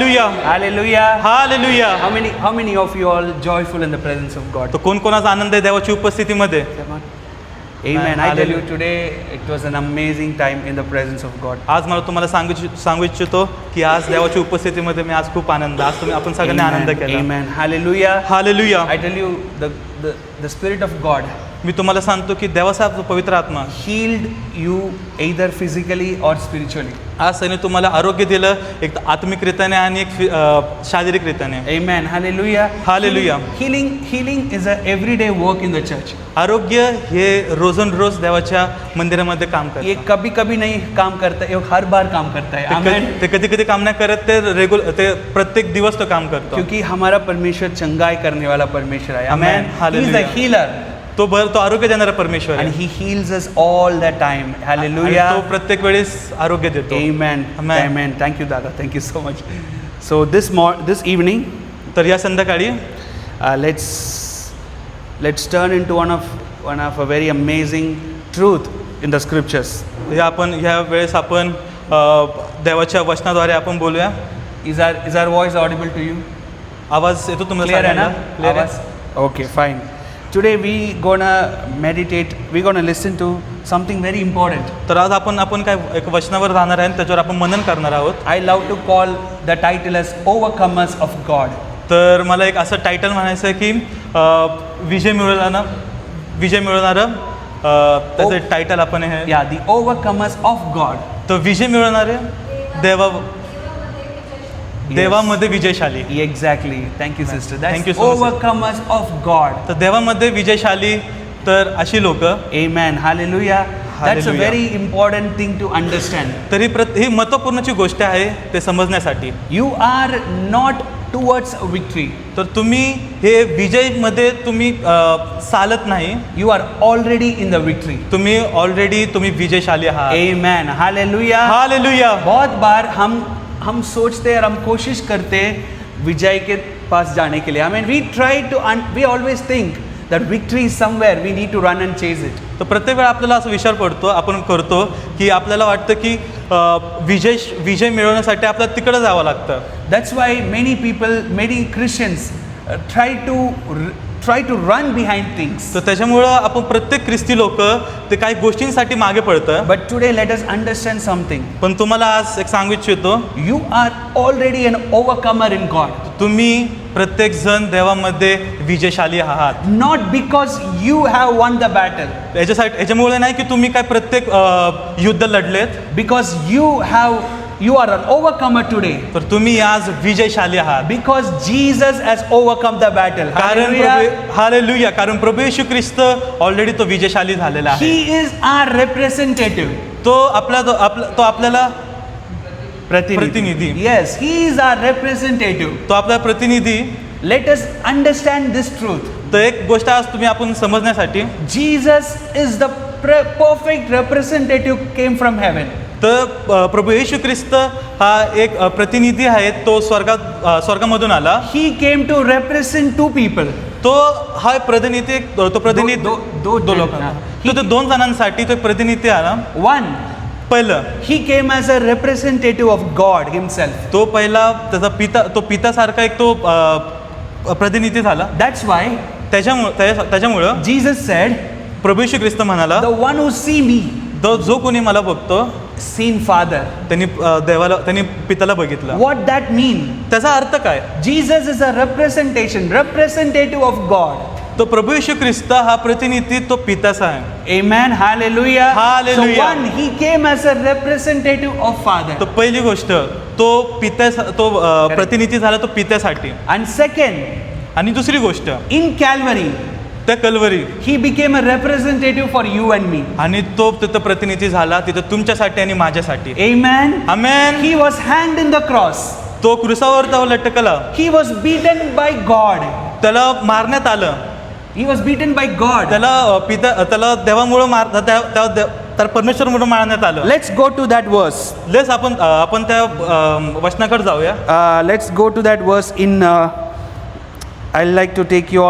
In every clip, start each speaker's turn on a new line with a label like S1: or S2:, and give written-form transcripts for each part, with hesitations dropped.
S1: Hallelujah.
S2: Hallelujah.
S1: How many of you all joyful in the presence of God?
S2: तर कोण कोणाचा आनंद आहे देवाची उपस्थितीमध्ये?
S1: Come on. Amen. I tell you today it was an amazing time in the presence of God.
S2: आज मला तुम्हाला सांगू इच्छितो की आज देवाच्या उपस्थितीमध्ये मी आज खूप आनंद, आज तुम्ही आपण सगळ्यांनी आनंद केला.
S1: Amen. Hallelujah.
S2: Hallelujah.
S1: I tell you the Spirit of God
S2: मी तुम्हाला सांगतो की देवाचा पवित्र आत्मा
S1: healed you either physically or spiritually.
S2: आज त्याने तुम्हाला आरोग्य दिलं, एक आत्मिकरित्याने आणि एक शारीरिकरित्याने.
S1: Amen. Hallelujah.
S2: Hallelujah.
S1: Healing is a everyday work in the church.
S2: आरोग्य हे रोज देवाच्या मंदिरामध्ये काम
S1: ये
S2: करतं.
S1: कभी नहीं काम करता है, ये हर बार काम करता है. Amen.
S2: ते कधी काम नाही करत, ते प्रत्येक दिवस तो काम करतो.
S1: क्योंकि हमारा परमेश्वर चंगाई करने वाला परमेश्वर है.
S2: Amen.
S1: He is a healer.
S2: तो आरोग्य देणारा परमेश्वर
S1: And
S2: आहे
S1: he heals us all the time.
S2: आणि
S1: Hallelujah.
S2: तो प्रत्येक वेळेस आरोग्य देतो.
S1: Amen.
S2: Amen.
S1: Amen. Thank you, Dada. Thank you so much. So this evening,
S2: तर या संध्याकाळी
S1: let's turn into one of a very amazing truth in the scriptures.
S2: ह्या वेळेस आपण देवाच्या वचनाद्वारे आपण बोलूया.
S1: Is our voice audible to you?
S2: आवाज येतो तुम्हाला
S1: Clear है ना?
S2: सगळ्यांना? Clear आहे?
S1: आवाज? Okay, fine. Today we gonna meditate. We gonna listen to something very important.
S2: तर आज आपण काय एक वचनावर राहणार आहे, त्याच्यावर आपण मनन करणार आहोत.
S1: I love to call the title as Overcomers of God.
S2: तर मला एक असं टायटल म्हणायचं आहे की विजय मिळवणारं त्याचं टायटल आपण हे.
S1: Yeah, the Overcomers of God.
S2: तर विजय मिळवणारे देवामध्ये विजयशाली.
S1: Exactly. Thank you, sister. That's
S2: Thank you so much, sister.
S1: Overcomers of God.
S2: तर देवामध्ये विजयशाली तर अशी लोक.
S1: Amen. Hallelujah. That's a
S2: Hallelujah.
S1: very important thing to understand.
S2: तरी ही महत्त्वपूर्णची गोष्ट आहे ते समजण्यासाठी.
S1: You are not towards a victory.
S2: तर तुम्ही हे विजयमध्ये तुम्ही चालत नाही.
S1: You are already in the victory.
S2: तुम्ही ऑलरेडी विजयशाली आहात.
S1: Amen. Hallelujah.
S2: हालेलुया.
S1: बहुत बार हम सोचते और हम कोशिश करते विजय के पास जाने के लिए. I mean, we always think that victory is somewhere. We need to run and chase it.
S2: तर प्रत्येक वेळा आपल्याला असं विचार पडतो, आपण करतो की आपल्याला वाटतं की विजय मिळवण्यासाठी आपल्याला तिकडे जावं लागतं.
S1: That's why many Christians try to run behind things.
S2: तर त्याच्यामुळं आपण प्रत्येक ख्रिस्ती लोक ते काही गोष्टींसाठी मागे पडतं.
S1: But today let us understand something.
S2: पण तुम्हाला आज एक सांगू इच्छितो,
S1: You are already an overcomer in God.
S2: तुम्ही प्रत्येक जण देवामध्ये विजयशाली आहात.
S1: Not because you have won the battle.
S2: याच्यामुळे नाही की तुम्ही काय प्रत्येक युद्ध लढलेत.
S1: Because you are an overcomer today.
S2: तर तुम्ही आज विजयशाली आहात.
S1: Because Jesus has overcome the battle.
S2: Hallelujah. कारण प्रभू येशू ख्रिस्त ऑलरेडी तो विजयशाली झालेला आहे.
S1: He is our representative.
S2: तो आपल्याला प्रतिनिधी.
S1: Yes, he is our representative.
S2: तो आपला प्रतिनिधी.
S1: Let us understand this truth.
S2: तर एक गोष्ट आज आपण समजण्यासाठी,
S1: Jesus is the perfect representative came from heaven.
S2: तर प्रभू येशू ख्रिस्त हा एक प्रतिनिधी आहे, तो स्वर्गामधून आला.
S1: He came to represent two people.
S2: तो हा प्रतिनिधी
S1: दो
S2: लोकांना, तो दोन जणांसाठी तो प्रतिनिधी आला.
S1: One,
S2: पहिलं
S1: he came as a representative of God himself.
S2: तो पहिला त्याचा पितासारखा एक तो प्रतिनिधी झाला.
S1: That's why
S2: त्याच्यामुळं
S1: Jesus said,
S2: प्रभू येशू ख्रिस्त म्हणाला,
S1: the one who see me,
S2: जो कोणी मला बघतो,
S1: seen Father.
S2: त्यांनी पिताला बघितलं.
S1: What that mean?
S2: त्याचा अर्थ काय?
S1: Jesus is a representative of God.
S2: तो प्रभू येशू ख्रिस्त हा प्रतिनिधी तो पिताचा आहे.
S1: Amen. Hallelujah.
S2: Hallelujah.
S1: So one, he came as a representative of Father.
S2: तो पहिली गोष्ट तो प्रतिनिधी झाला तो पित्यासाठी.
S1: And second,
S2: आणि दुसरी गोष्ट,
S1: in Calvary,
S2: त्या Calvary
S1: he became a representative for you and me.
S2: आणि तो तिथं प्रतिनिधी झाला, तिथं तुमच्यासाठी आणि माझ्यासाठी.
S1: Amen.
S2: Amen.
S1: He was hanged in the cross.
S2: तो क्रुसावर लटकला.
S1: He was beaten by God.
S2: त्याला मारण्यात आलं.
S1: He was beaten by God.
S2: त्याला देवामुळे तर परमेश्वरमुळे मारण्यात आलं.
S1: Let's go to that verse.
S2: आपण त्या वचनाकडे जाऊया.
S1: Let's go to that verse in I'd like to take you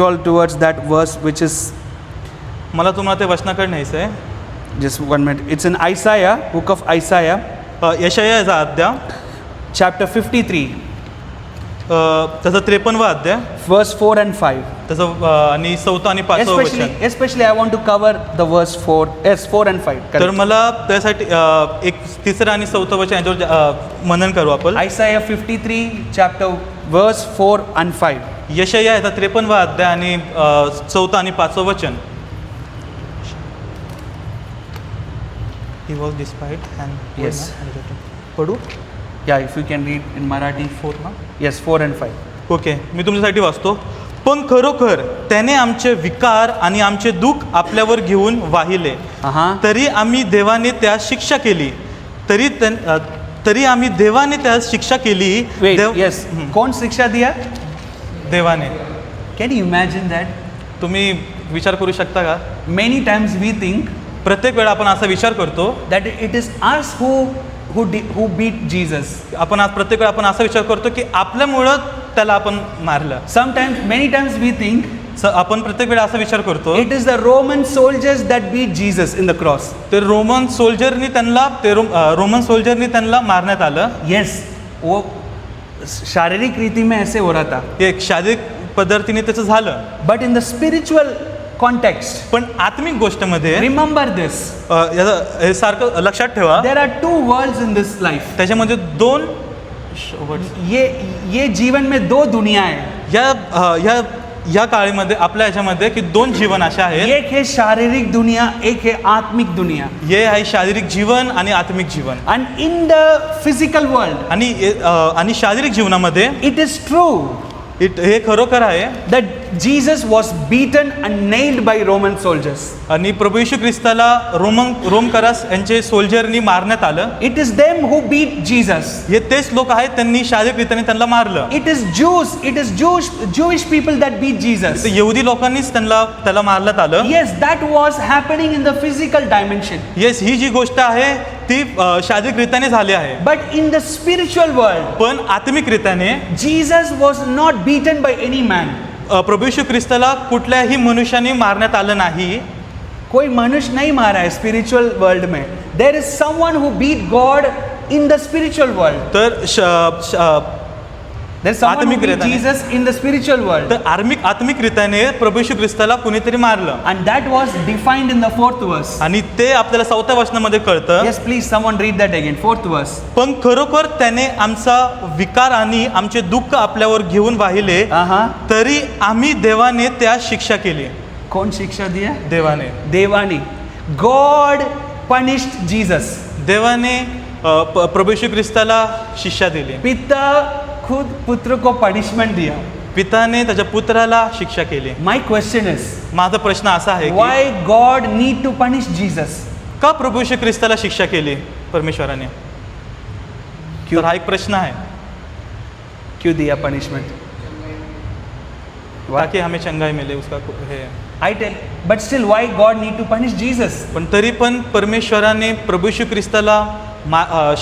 S1: all towards that verse which is,
S2: मला तुम्हाला ते वचनाकडे न्यायचं आहे.
S1: just 1 minute. It's in Isaiah, book of Isaiah.
S2: यशायाचा अध्याय
S1: chapter 53,
S2: त्याचा 53वा अध्याय,
S1: verse 4 and 5.
S2: त्याचं आणि 4 आणि 5 वचन.
S1: Especially I want to cover the verse 4, yes, 4 and 5.
S2: तर
S1: Correct.
S2: मला त्यासाठी एक 3 आणि 4 वचन यांच्यावर मनन करू आपण.
S1: Isaiah 53, chapter verse 4 and 5.
S2: यशाया याचा 53वा अध्याय आणि 4 आणि 5 वचन. He was despised and
S1: Yes.
S2: पढू
S1: Yeah, if you can read in Marathi.
S2: 4 ना.
S1: Yes, 4 and 5.
S2: ओके, मी तुमच्यासाठी वाचतो. पण खरोखर त्याने आमचे विकार आणि आमचे दुःख आपल्यावर घेऊन वाहिले, तरी आम्ही देवाने त्यास शिक्षा केली. तरी आम्ही देवाने त्यास शिक्षा केली.
S1: Wait, yes. कौन शिक्षा दिया?
S2: देवाने.
S1: Can you imagine that?
S2: तुम्ही विचार करू शकता का?
S1: Many times we think
S2: प्रत्येक वेळा आपण असा विचार करतो
S1: that it is us who beat Jesus.
S2: आपण आज प्रत्येक वेळा आपण असा विचार करतो की आपल्यामुळं त्याला आपण मारलं.
S1: Many times we think
S2: आपण प्रत्येक वेळा असा विचार करतो
S1: it is the Roman soldiers that beat Jesus in the cross.
S2: ते रोमन सोल्जरनी त्यांना मारण्यात आलं.
S1: Yes, वो शारीरिक रीति में ऐसे हो रहा था.
S2: एक शारीरिक पद्धतीने त्याचं झालं.
S1: But in the spiritual context,
S2: पण आत्मिक गोष्टमध्ये
S1: remember this.
S2: हे सारखं लक्षात ठेवा,
S1: There are two worlds in this life.
S2: त्याच्यामध्ये 2
S1: ये जीवन में 2 दुनिया है.
S2: या काळामध्ये आपल्या ह्याच्यामध्ये की 2 जीवन असे आहेत.
S1: एक है शारीरिक दुनिया, एक है आत्मिक दुनिया.
S2: हे आहे शारीरिक जीवन आणि आत्मिक जीवन.
S1: And in the physical world,
S2: आणि शारीरिक जीवनामध्ये
S1: it is true
S2: हे खरोखर आहे
S1: that Jesus was beaten and nailed by Roman soldiers.
S2: आणि प्रभू येशू ख्रिस्ताला रोमकरास यांचे सोल्जरनी मारण्यात आलं.
S1: It is them who beat Jesus.
S2: हे तेच लोक आहेत त्यांनी शारीरिकरीत्याने त्यांना मारलं.
S1: It is Jewish people that beat Jesus.
S2: यहुदी लोकांनीच त्याला मारण्यात आलं.
S1: Yes, that was happening in the physical dimension.
S2: Yes, ही जी गोष्ट आहे ती शारीरिकरीत्याने झाली आहे.
S1: But in the spiritual world,
S2: पण आत्मिकरीत्याने
S1: Jesus was not beaten by any man.
S2: प्रभू येशू ख्रिस्ताला कुठल्याही मनुष्याने मारण्यात आलं नाही.
S1: कोई मनुष्य नहीं मारा है स्पिरिचुअल वर्ल्ड में. There is someone who beat God in the spiritual world.
S2: तर
S1: There is someone who beat
S2: आत्मिकरीत्याने.
S1: Jesus in the spiritual world.
S2: तर आत्मिकरीत्याने प्रभू येशू ख्रिस्ताला कुणीतरी मारलं.
S1: And that was defined in the 4th verse.
S2: आणि ते आपल्याला 4थ्या वचनामध्ये कळतं.
S1: Yes, please, someone read that again. 4th verse.
S2: पण खरोखर त्याने आमचा विकार आणि आमचे दुःख आपल्यावर घेऊन वाहिले, तरी आम्ही देवाने त्यास शिक्षा केली.
S1: कौन शिक्षा दिया?
S2: देवाने.
S1: देवानी. God punished Jesus.
S2: देवाने प्रभू येशू ख्रिस्ताला शिक्षा दिली.
S1: पिता खुद पुत्र को पनिशमेंट दिया.
S2: पिताने त्याच्या पुत्राला शिक्षा केली.
S1: My question is,
S2: माझा प्रश्न असा आहे की
S1: why God need to punish Jesus?
S2: का प्रभू येशू ख्रिस्ताला शिक्षा केली परमेश्वराने? तर हा एक प्रश्न आहे.
S1: क्यों दिया पनिशमेंट?
S2: ताकि हमें चंगाई मिले उसका हे.
S1: I tell, but still, why God need to punish Jesus?
S2: पण तरी पण परमेश्वराने प्रभू येशू ख्रिस्ताला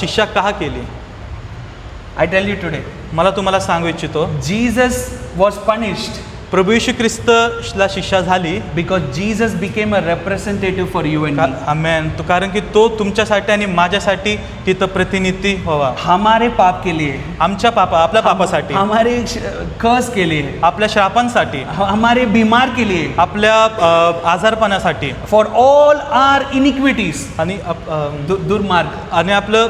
S2: शिक्षा का केली?
S1: I tell you today,
S2: मला तुम्हाला सांगू इच्छितो,
S1: Jesus was punished
S2: प्रभू येशू ख्रिस्तला शिक्षा झाली
S1: because Jesus became a representative for you and me.
S2: आमेन. तो कारण की तो तुमच्यासाठी आणि माझ्यासाठी तिथं प्रतिनिधी व्हावा.
S1: हमारे पाप के लिए,
S2: आपल्या पापासाठी,
S1: हमारे कर्ज के लिए,
S2: आपल्या श्रापांसाठी,
S1: हमारे बीमार के लिए,
S2: आपल्या आजारपणासाठी,
S1: for all our iniquities,
S2: आणि
S1: दुर्मार्ग,
S2: आणि आपलं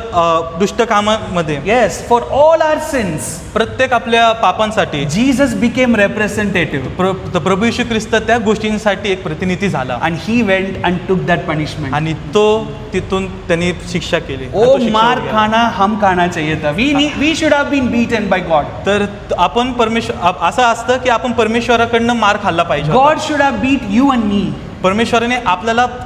S2: दुष्ट कामामध्ये,
S1: yes, for all our sins,
S2: प्रत्येक आपल्या पापांसाठी
S1: Jesus became representative.
S2: प्रभू येशू ख्रिस्त त्या गोष्टींसाठी एक प्रतिनिधी झाला.
S1: And he went and took that punishment.
S2: आणि तो तिथून त्यांनी शिक्षा केली.
S1: वो मार खाना हम खाना चाहिए था. We should have been beaten by God.
S2: तर आपण असं असतं की आपण परमेश्वराकडनं मार खाल्ला पाहिजे.
S1: God should have beat you and me.
S2: परमेश्वराने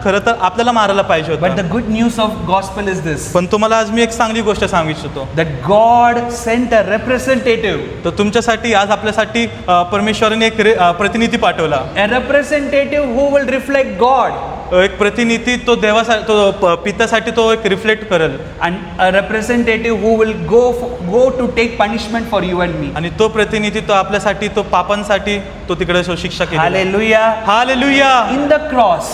S2: खरं तर आपल्याला मारायला पाहिजे
S1: But the
S2: होतं.
S1: good news of gospel is this,
S2: पण तुम्हाला आज मी एक चांगली गोष्ट सांगू इच्छितो.
S1: that God sent a representative.
S2: तर तुमच्यासाठी आज आपल्यासाठी परमेश्वराने एक प्रतिनिधी पाठवला.
S1: A representative who will reflect God.
S2: एक प्रतिनिधी तो देवासाठी, तो पित्यासाठी तो एक रिफ्लेक्ट करेल.
S1: And a representative who will go to take punishment for you and me.
S2: आणि तो प्रतिनिधी तो आपल्यासाठी, तो पापांसाठी तो तिकडे शिक्षा केली.
S1: Hallelujah.
S2: Hallelujah.
S1: In the cross,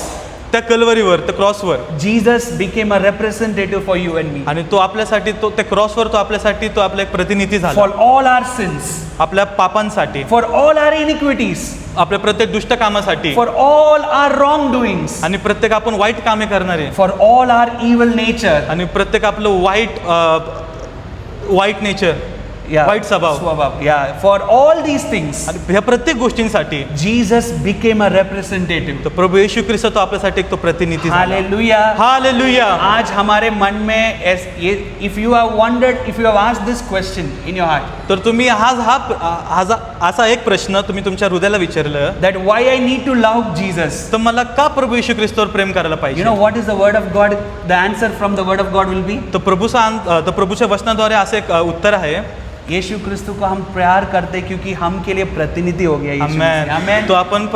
S2: त्या कल्वरीवर, त्या क्रॉसवर,
S1: Jesus became a representative for you and me.
S2: आणि तो आपल्यासाठी, तो त्या क्रॉसवर तो आपल्यासाठी, तो आपला एक प्रतिनिधी झाला.
S1: For all our sins.
S2: आपल्या पापांसाठी,
S1: For all our iniquities.
S2: आपल्या प्रत्येक दुष्ट कामासाठी,
S1: For all our wrongdoings.
S2: आणि प्रत्येक आपण वाईट कामे करणारे,
S1: For all our evil nature.
S2: आणि प्रत्येक आपलं वाईट नेचर, वाईट स्वभाव,
S1: Yeah. For all these things.
S2: आणि ह्या प्रत्येक गोष्टींसाठी
S1: Jesus became a representative.
S2: तो प्रभू येशू ख्रिस्त तो आपल्यासाठी एक तो प्रतिनिधी झाला.
S1: Hallelujah.
S2: हालेलुया.
S1: आज हमारे मन में if you have wondered, if you have asked this question in your heart,
S2: तर तुम्ही असा एक प्रश्न तुम्ही तुमच्या हृदयाला विचारलं,
S1: that why I need to love Jesus.
S2: तर मला का प्रभू येशू ख्रिस्तावर प्रेम करायला पाहिजे?
S1: You know what is the word of God? The answer from the word of God will be,
S2: तर प्रभूच्या वचनाद्वारे असं एक उत्तर आहे.
S1: यीशु क्रिस्तु को हम प्यार करते क्योंकि हम के लिए प्रतिनिधि हो गया यीशु मसीह.
S2: आमेन. तो आपण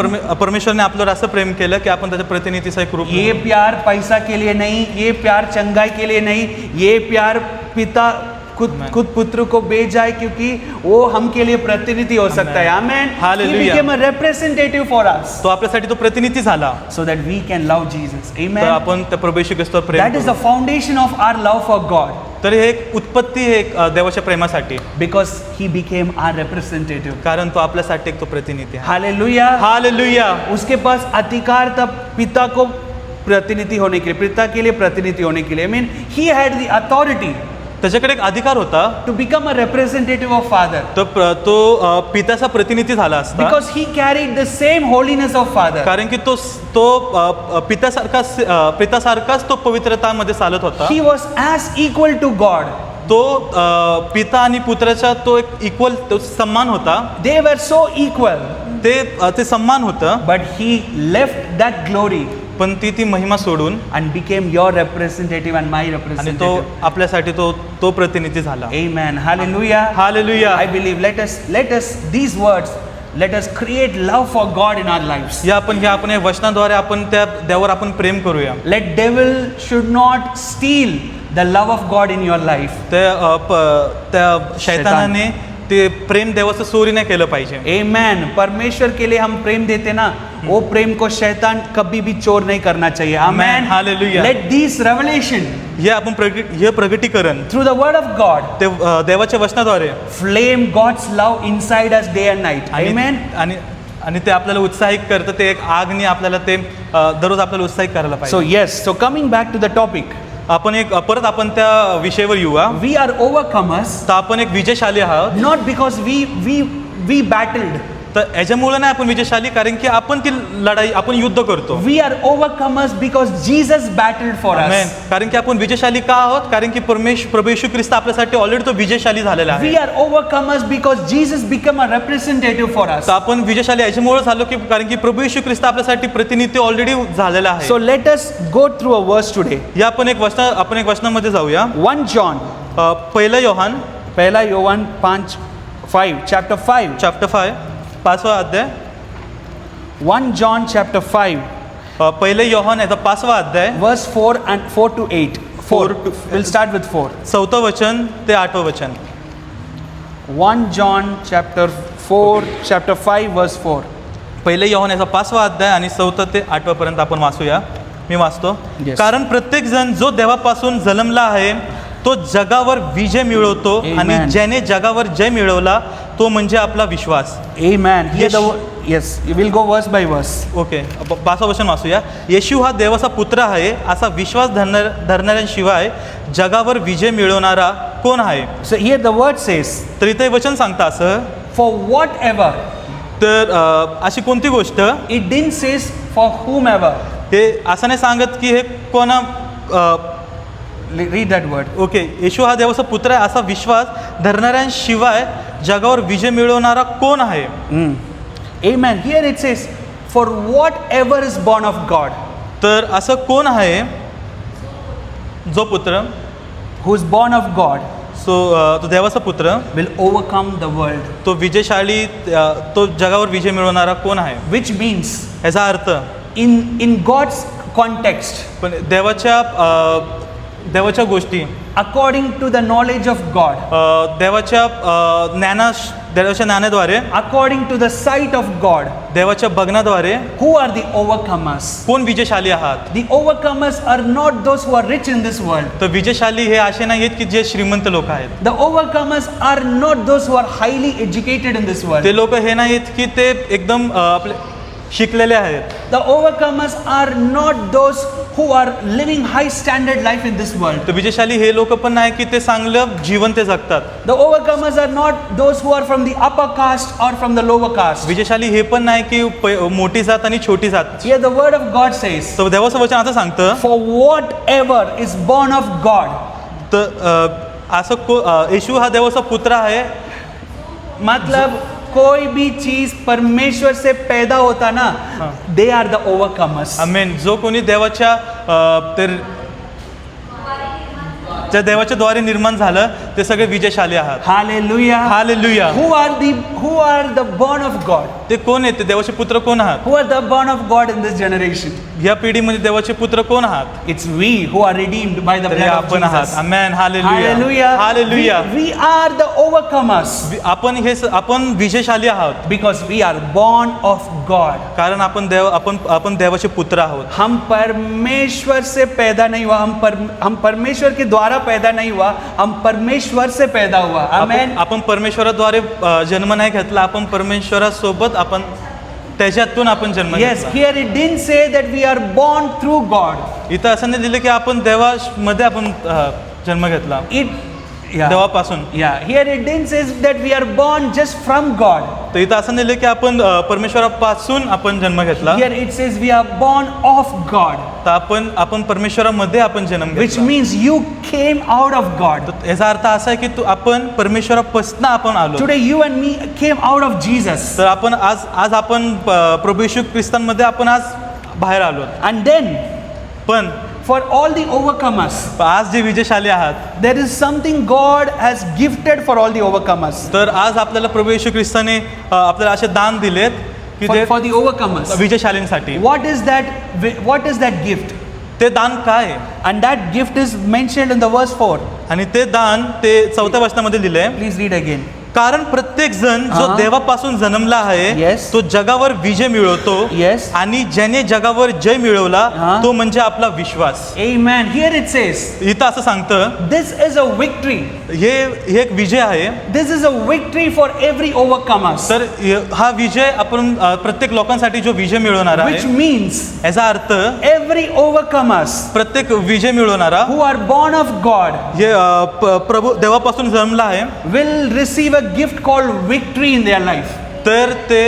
S2: परमेश्वरने आपल्यावर असं प्रेम केलं की आपण त्याच्या प्रतिनिधीचं एक रूप.
S1: ये प्यार पैसा के लिए नहीं, ये प्यार चंगाई के लिए नहीं, ये प्यार पिता खुद पुत्र को भेजा है क्योंकि वो हम के लिए प्रतिनिधि हो सकता है. आमेन. He became a representative for us.
S2: तो आपल्यासाठी तो प्रतिनिधी झाला,
S1: so that we can love Jesus. Amen.
S2: तर आपण त्या प्रभू येशू ख्रिस्तावर प्रेम
S1: That is the foundation of our love for God.
S2: तर हे एक उत्पत्ती आहे एक देवाच्या प्रेमासाठी,
S1: Because he became our representative.
S2: कारण तो आपल्यासाठी एक तो प्रतिनिधी आहे.
S1: Hallelujah.
S2: हालेलुया.
S1: उसके पास अधिकार था पिता को प्रतिनिधि होने के लिए, पिता के लिए प्रतिनिधि होने के लिए. I mean, he had the authority
S2: त्याच्याकडे एक अधिकार होता
S1: to become a representative of Father.
S2: तो पित्याचा प्रतिनिधी झाला असता,
S1: Because he carried the same holiness of Father.
S2: कारण की तो पित्यासारखाच तो पवित्रतामध्ये चालत होता.
S1: He was as equal to God.
S2: तो पिता आणि पुत्राचा तो एक इक्वल सन्मान होता.
S1: They were so equal.
S2: ते सन्मान होतं.
S1: But he left that glory
S2: पण ती महिमा सोडून
S1: and became your representative and my
S2: आणि
S1: representative.
S2: तो आपल्यासाठी तो प्रतिनिधी झाला.
S1: Amen. Hallelujah.
S2: Hallelujah.
S1: I believe let us these words, let us create love for God in our lives.
S2: आपण या वचनाद्वारे आपण त्या देवावर आपण प्रेम करूया.
S1: Let devil should not steal the love of God in your life.
S2: त्या शैतानाने ते प्रेम देवाचं चोरी नाही केलं पाहिजे.
S1: Amen. परमेश्वर के लिए हम प्रेम देते ना, वो प्रेम को शैतान कभी भी चोर नहीं करना चाहिए. Amen.
S2: Hallelujah.
S1: Let this revelation,
S2: हे प्रगटीकरण
S1: through the word of God,
S2: ते देवाच्या वचनाद्वारे
S1: flame God's love inside us day and night. Amen.
S2: आणि ते आपल्याला उत्साहित करतं. ते एक आगनी आपल्याला ते दररोज आपल्याला उत्साहित करायला
S1: So
S2: पाहिजे.
S1: yes, so coming back to the topic,
S2: परत आपण त्या विषयावर येऊया.
S1: we are overcomers
S2: तर आपण एक विजयशाली आहात,
S1: not because we battled.
S2: तर याच्यामुळे नाही आपण विजयशाली, कारण की आपण ती लढाई आपण युद्ध करतो.
S1: We are overcomers because Jesus battled for
S2: amen.
S1: us.
S2: कारण की आपण विजयशाली का आहोत? कारण की प्रभू येशू ख्रिस्त आपल्यासाठी ऑलरेडी तो विजयशाली झालेला आहे.
S1: We are overcomers because Jesus became a representative for us.
S2: तर आपण विजयशाली याच्यामुळे झालो की कारण की प्रभू येशू ख्रिस्त आपल्यासाठी प्रतिनिधी ऑलरेडी झालेला आहे.
S1: So let us go through a verse today.
S2: या आपण एक वचनामध्ये जाऊया.
S1: 1 John,
S2: पहिला योहान
S1: chapter 5.
S2: चॅप्टर 5 5वा अध्याय.
S1: 1 John chapter 5,
S2: पहिले योहान याचा 5वा अध्याय
S1: verse 4 to 8. 4. We'll start with 4.
S2: 4थं वचन ते 8वं वचन.
S1: 1 John chapter 5 verse 4.
S2: पहिले योहान याचा 5वा अध्याय आणि 4 ते 8 पर्यंत आपण वाचूया. मी वाचतो.
S1: Yes.
S2: कारण प्रत्येक जण जो देवापासून जन्मला आहे तो जगावर विजय मिळवतो.
S1: Amen.
S2: आणि ज्याने जगावर जय मिळवला तो म्हणजे आपला विश्वास.
S1: Amen.
S2: Yes.
S1: Yes, you will go verse by verse.
S2: Okay. 5वा वचन वाचूया. येशू हा देवाचा पुत्र आहे असा विश्वास धरणाऱ्यांशिवाय जगावर विजय मिळवणारा कोण आहे?
S1: So here the word says,
S2: तर इथे वचन सांगता असं,
S1: for whatever.
S2: तर अशी कोणती गोष्ट,
S1: It didn't says for whomever.
S2: हे असं नाही सांगत की हे कोणा
S1: Read that word.
S2: ओके. येशू हा देवाचा पुत्र आहे असा विश्वास धरणाऱ्यांशिवाय जगावर विजय मिळवणारा कोण आहे?
S1: Amen. Here it says, for whatever is born of God.
S2: तर असं कोण आहे जो पुत्र,
S1: who is born of God,
S2: तो देवाचा पुत्र
S1: will overcome the world.
S2: तो विजयशाली, तो जगावर विजय मिळवणारा कोण आहे?
S1: Which means,
S2: याचा अर्थ
S1: in God's context,
S2: पण देवाच्या गोष्टी
S1: according to the knowledge of God,
S2: देवाच्या ज्ञानाद्वारे,
S1: according to the sight of God.
S2: देवाच्या बघण्याद्वारे
S1: Who are the overcomers?
S2: कोण विजयशाली आहात?
S1: The overcomers are not those who are rich in this world.
S2: तर विजयशाली हे असे नाही आहेत की जे श्रीमंत लोक आहेत.
S1: The overcomers are not those who are highly educated in this world.
S2: ते लोक हे नाहीत की ते एकदम आपले शिकलेले आहेत.
S1: The overcomers are not those who are living high standard life in this world.
S2: तर विजयशाली हे लोक पण नाही की ते चांगलं जीवन ते जगतात.
S1: The overcomers are not those who are from the upper caste or from the lower caste.
S2: विजयशाली हे पण नाही की मोठी जात आणि छोटी जात.
S1: Here the word of God says,
S2: तर देवाचं वचन असं सांगतं,
S1: for whatever is born of God.
S2: तर असं येशू हा देवाचा पुत्र आहे.
S1: मतलब कोई भी चीज परमेश्वर से पैदा होता ना, दे आर द ओवरकमर्स.
S2: आमेन. जो कोणी देवाच्या ज्या देवाच्या द्वारे निर्माण झालं ते सगळे विजयशाली आहात.
S1: Hallelujah.
S2: Hallelujah.
S1: Who are the born of God?
S2: ते कोण आहेत? ते देवाचे पुत्र कोण आहात?
S1: Who are the born of God in this generation?
S2: या पिढीमध्ये देवाचे पुत्र कोण आहात?
S1: It's we who are redeemed by the blood of
S2: आपण आहात.
S1: Jesus.
S2: Amen. Hallelujah.
S1: Hallelujah.
S2: Hallelujah.
S1: We are the overcomers
S2: आपण विजयशाली आहोत
S1: because we are born of God.
S2: कारण आपण देवाचे पुत्र आहोत.
S1: हम परमेश्वर से पैदा नहीं हुआ, हम परमेश्वर के द्वारा पैदा नहीं हुआ, हम परमेश्वर से पैदा हुआ. आमेन.
S2: आपण परमेश्वराद्वारे जन्म नाही घेतला, आपण परमेश्वरासोबत आपण त्याच्यातून आपण जन्म घेतला.
S1: Yes, here it didn't say that we are born through God.
S2: इथं असं नाही दिलं की आपण देवामध्ये आपण जन्म घेतला. देवापासून.
S1: Here it didn't say that we are born just from God.
S2: तर इथं असं नाही की आपण परमेश्वरापासून आपण जन्म घेतला.
S1: Here it says we are born of God.
S2: तर आपण परमेश्वरामध्ये आपण जन्म घेतला.
S1: Which means you came out of God.
S2: याचा अर्थ असा आहे की आपण परमेश्वरापासून आपण आलो.
S1: Today you and me came out of Jesus.
S2: तर आपण आज आपण प्रभू येशू ख्रिस्तामध्ये आपण आज बाहेर आलो.
S1: And then
S2: पण
S1: for all the overcomers,
S2: आज जे विजयशाली आहात,
S1: there is something God has gifted for all the overcomers.
S2: तर आज आपल्याला प्रभू येशू ख्रिस्ताने आपल्याला असे दान दिलेत की
S1: For the overcomers.
S2: विजयशालींसाठी.
S1: What is that gift?
S2: ते दान काय?
S1: And that gift is mentioned in the verse 4.
S2: आणि ते दान ते 4थ्या वचनामध्ये दिले.
S1: Please read again.
S2: कारण प्रत्येक जण जो देवापासून जन्मला आहे तो जगावर विजय मिळवतो. आणि ज्याने जगावर जय मिळवला तो म्हणजे आपला विश्वास.
S1: Amen. Here it says,
S2: इथं असं सांगतं,
S1: this is a victory.
S2: हे एक विजय आहे.
S1: This is a victory for every overcomers.
S2: तर हा विजय आपण प्रत्येक लोकांसाठी जो विजय मिळवणारा आहे.
S1: Which means
S2: याचा अर्थ
S1: every overcomers,
S2: प्रत्येक विजय मिळवणारा
S1: who are born of God,
S2: हे प्रभू देवापासून जन्मला आहे,
S1: will receive a gift called victory in their life.
S2: तर ते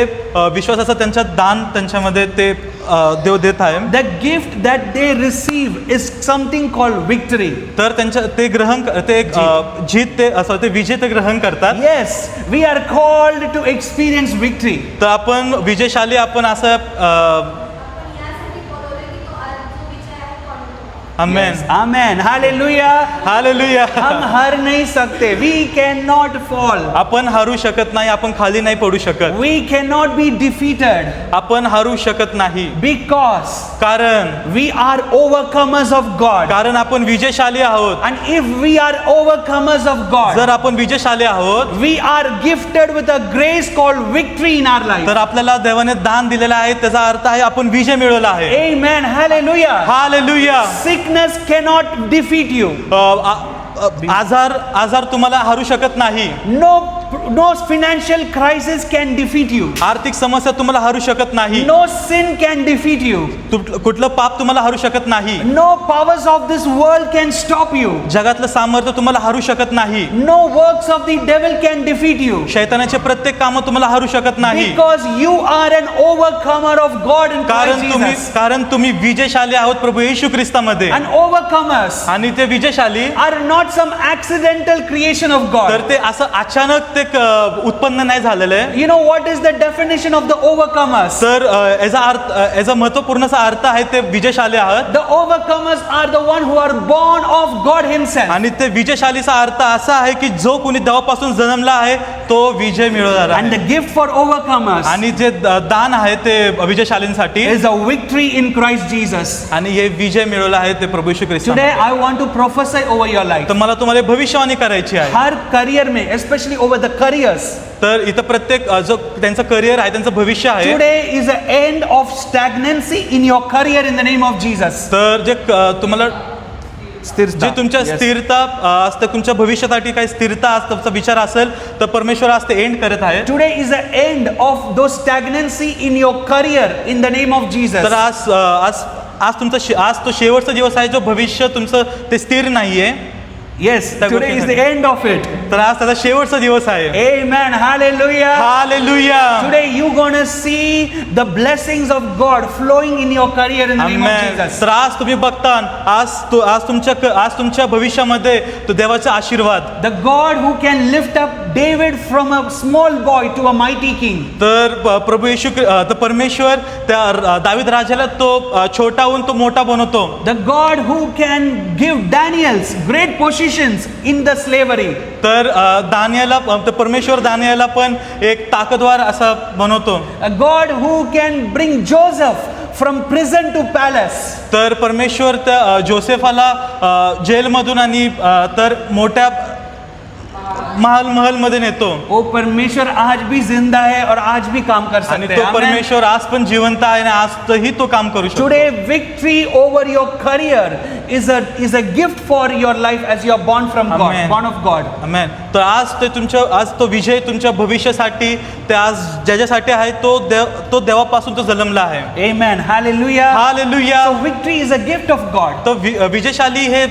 S2: विश्वासाचं त्यांच्या दान त्यांच्यामध्ये ते देव देत आहे.
S1: The gift that they receive is something called victory.
S2: तर त्यांच्या ते ग्रहण ते जीत ते असं ते विजय ते ग्रहण करतात.
S1: Yes, we are called to experience victory.
S2: तर आपण विजयशाली आपण असं Amen.
S1: Amen. Hallelujah.
S2: Hallelujah.
S1: हम हार नहीं सकते. We cannot fall.
S2: आपण हारू शकत नाही, आपण खाली नाही पडू शकत.
S1: We cannot be defeated.
S2: आपण हारू शकत नाही.
S1: Because
S2: कारण
S1: we are overcomers of God.
S2: कारण आपण विजयशाली आहोत.
S1: And if we are overcomers of God,
S2: जर आपण विजयशाली आहोत,
S1: we are gifted with a grace called victory in our life.
S2: तर आपल्याला देवाने दान दिलेलं आहे, त्याचा अर्थ आहे आपण विजय मिळवला आहे.
S1: Amen. Hallelujah.
S2: Hallelujah.
S1: Sickness cannot defeat you.
S2: आजार तुम्हाला हारू शकत नाही.
S1: No financial crisis can defeat you.
S2: आर्थिक समस्या तुम्हाला हारू शकत नाही.
S1: No sin can defeat you.
S2: कुठलं पाप तुम्हाला हारू शकत नाही.
S1: No powers of this world can stop you.
S2: जगातलं सामर्थ्य तुम्हाला हारू शकत नाही.
S1: No works of the devil can defeat you.
S2: शैतानाचे प्रत्येक काम तुम्हाला हारू शकत नाही.
S1: Because you are an overcomer of God in Christ Jesus.
S2: कारण तुम्ही विजयशाली आहोत प्रभू येशू ख्रिस्तामध्ये.
S1: And overcomers
S2: आणि ते विजयशाली
S1: are not some accidental creation of God.
S2: तर ते असं अचानक ते एक उत्पन्न नाही झालेलं आहे.
S1: You know what is the definition of the overcomers?
S2: तर याचा महत्वपूर्ण असा अर्थ आहे ते विजयशाली आहात.
S1: The overcomers are the one who are born of God himself.
S2: आणि ते विजयशालीचा अर्थ असा आहे की जो कोणी देवापासून जन्मला आहे तो विजय मिळवणार आहे.
S1: And the gift for overcomers
S2: आणि जे दान आहे ते विजयशालींसाठी
S1: is a victory in Christ Jesus.
S2: आणि हे विजय मिळवला आहे ते प्रभू येशू ख्रिस्त.
S1: Today I want to prophesy over your life.
S2: तर मला तुम्हाला भविष्यवाणी करायची आहे.
S1: हर करियर में, especially over the careers.
S2: तर इथं प्रत्येक जो त्यांचं करिअर आहे त्यांचं भविष्य आहे.
S1: Today is the end of stagnancy in your career in the name of Jesus.
S2: तर जे तुम्हाला जे तुमच्या स्थिरता असते, तुमच्या भविष्यासाठी काही स्थिरता असतं विचार असेल तर परमेश्वर आज ते एंड करत आहे.
S1: Today is the end of those stagnancy in your career in the name of Jesus.
S2: तर आज तो शेवटचा दिवस आहे जो भविष्य तुमचं ते स्थिर नाहीये.
S1: Yes, today is the end of it.
S2: तर आज त्याचा शेवटचा दिवस आहे.
S1: Amen. Hallelujah.
S2: Hallelujah.
S1: Today you gonna see the blessings of God flowing in your career in the name of Jesus.
S2: तर आज तुम्ही बघता आज तुमच्या भविष्यामध्ये तो देवाचा आशीर्वाद.
S1: The God who can lift up David from a small boy to a mighty king.
S2: तर प्रभू येशू तर परमेश्वर त्या दावीद राजाला तो छोटाहून तो मोठा बनवतो.
S1: The God who can give Daniel's great positions in the slavery.
S2: तर परमेश्वर दानियाला पण एक ताकदवार असा बनवतो.
S1: A God who can bring Joseph from prison to palace.
S2: तर परमेश्वर त्या जोसेफाला जेलमधून आणि तर मोठ्या महल मध्ये नेतो.
S1: वो परमेश्वर आज भी जिंदा है और आज भी काम कर सकते हैं.
S2: तो परमेश्वर आज पण जिवंत आहे आणि आज तोही तो काम करू शकतो.
S1: Today victory over your career is a gift for your life as you are born from God, born of God.
S2: Amen. तर आज तो विजय तुमच्या भविष्यासाठी ते आज ज्याच्यासाठी आहे तो देवापासून तो जन्मला आहे.
S1: Amen. Hallelujah.
S2: Hallelujah.
S1: So victory is a gift of God.
S2: तो विजयशाली हे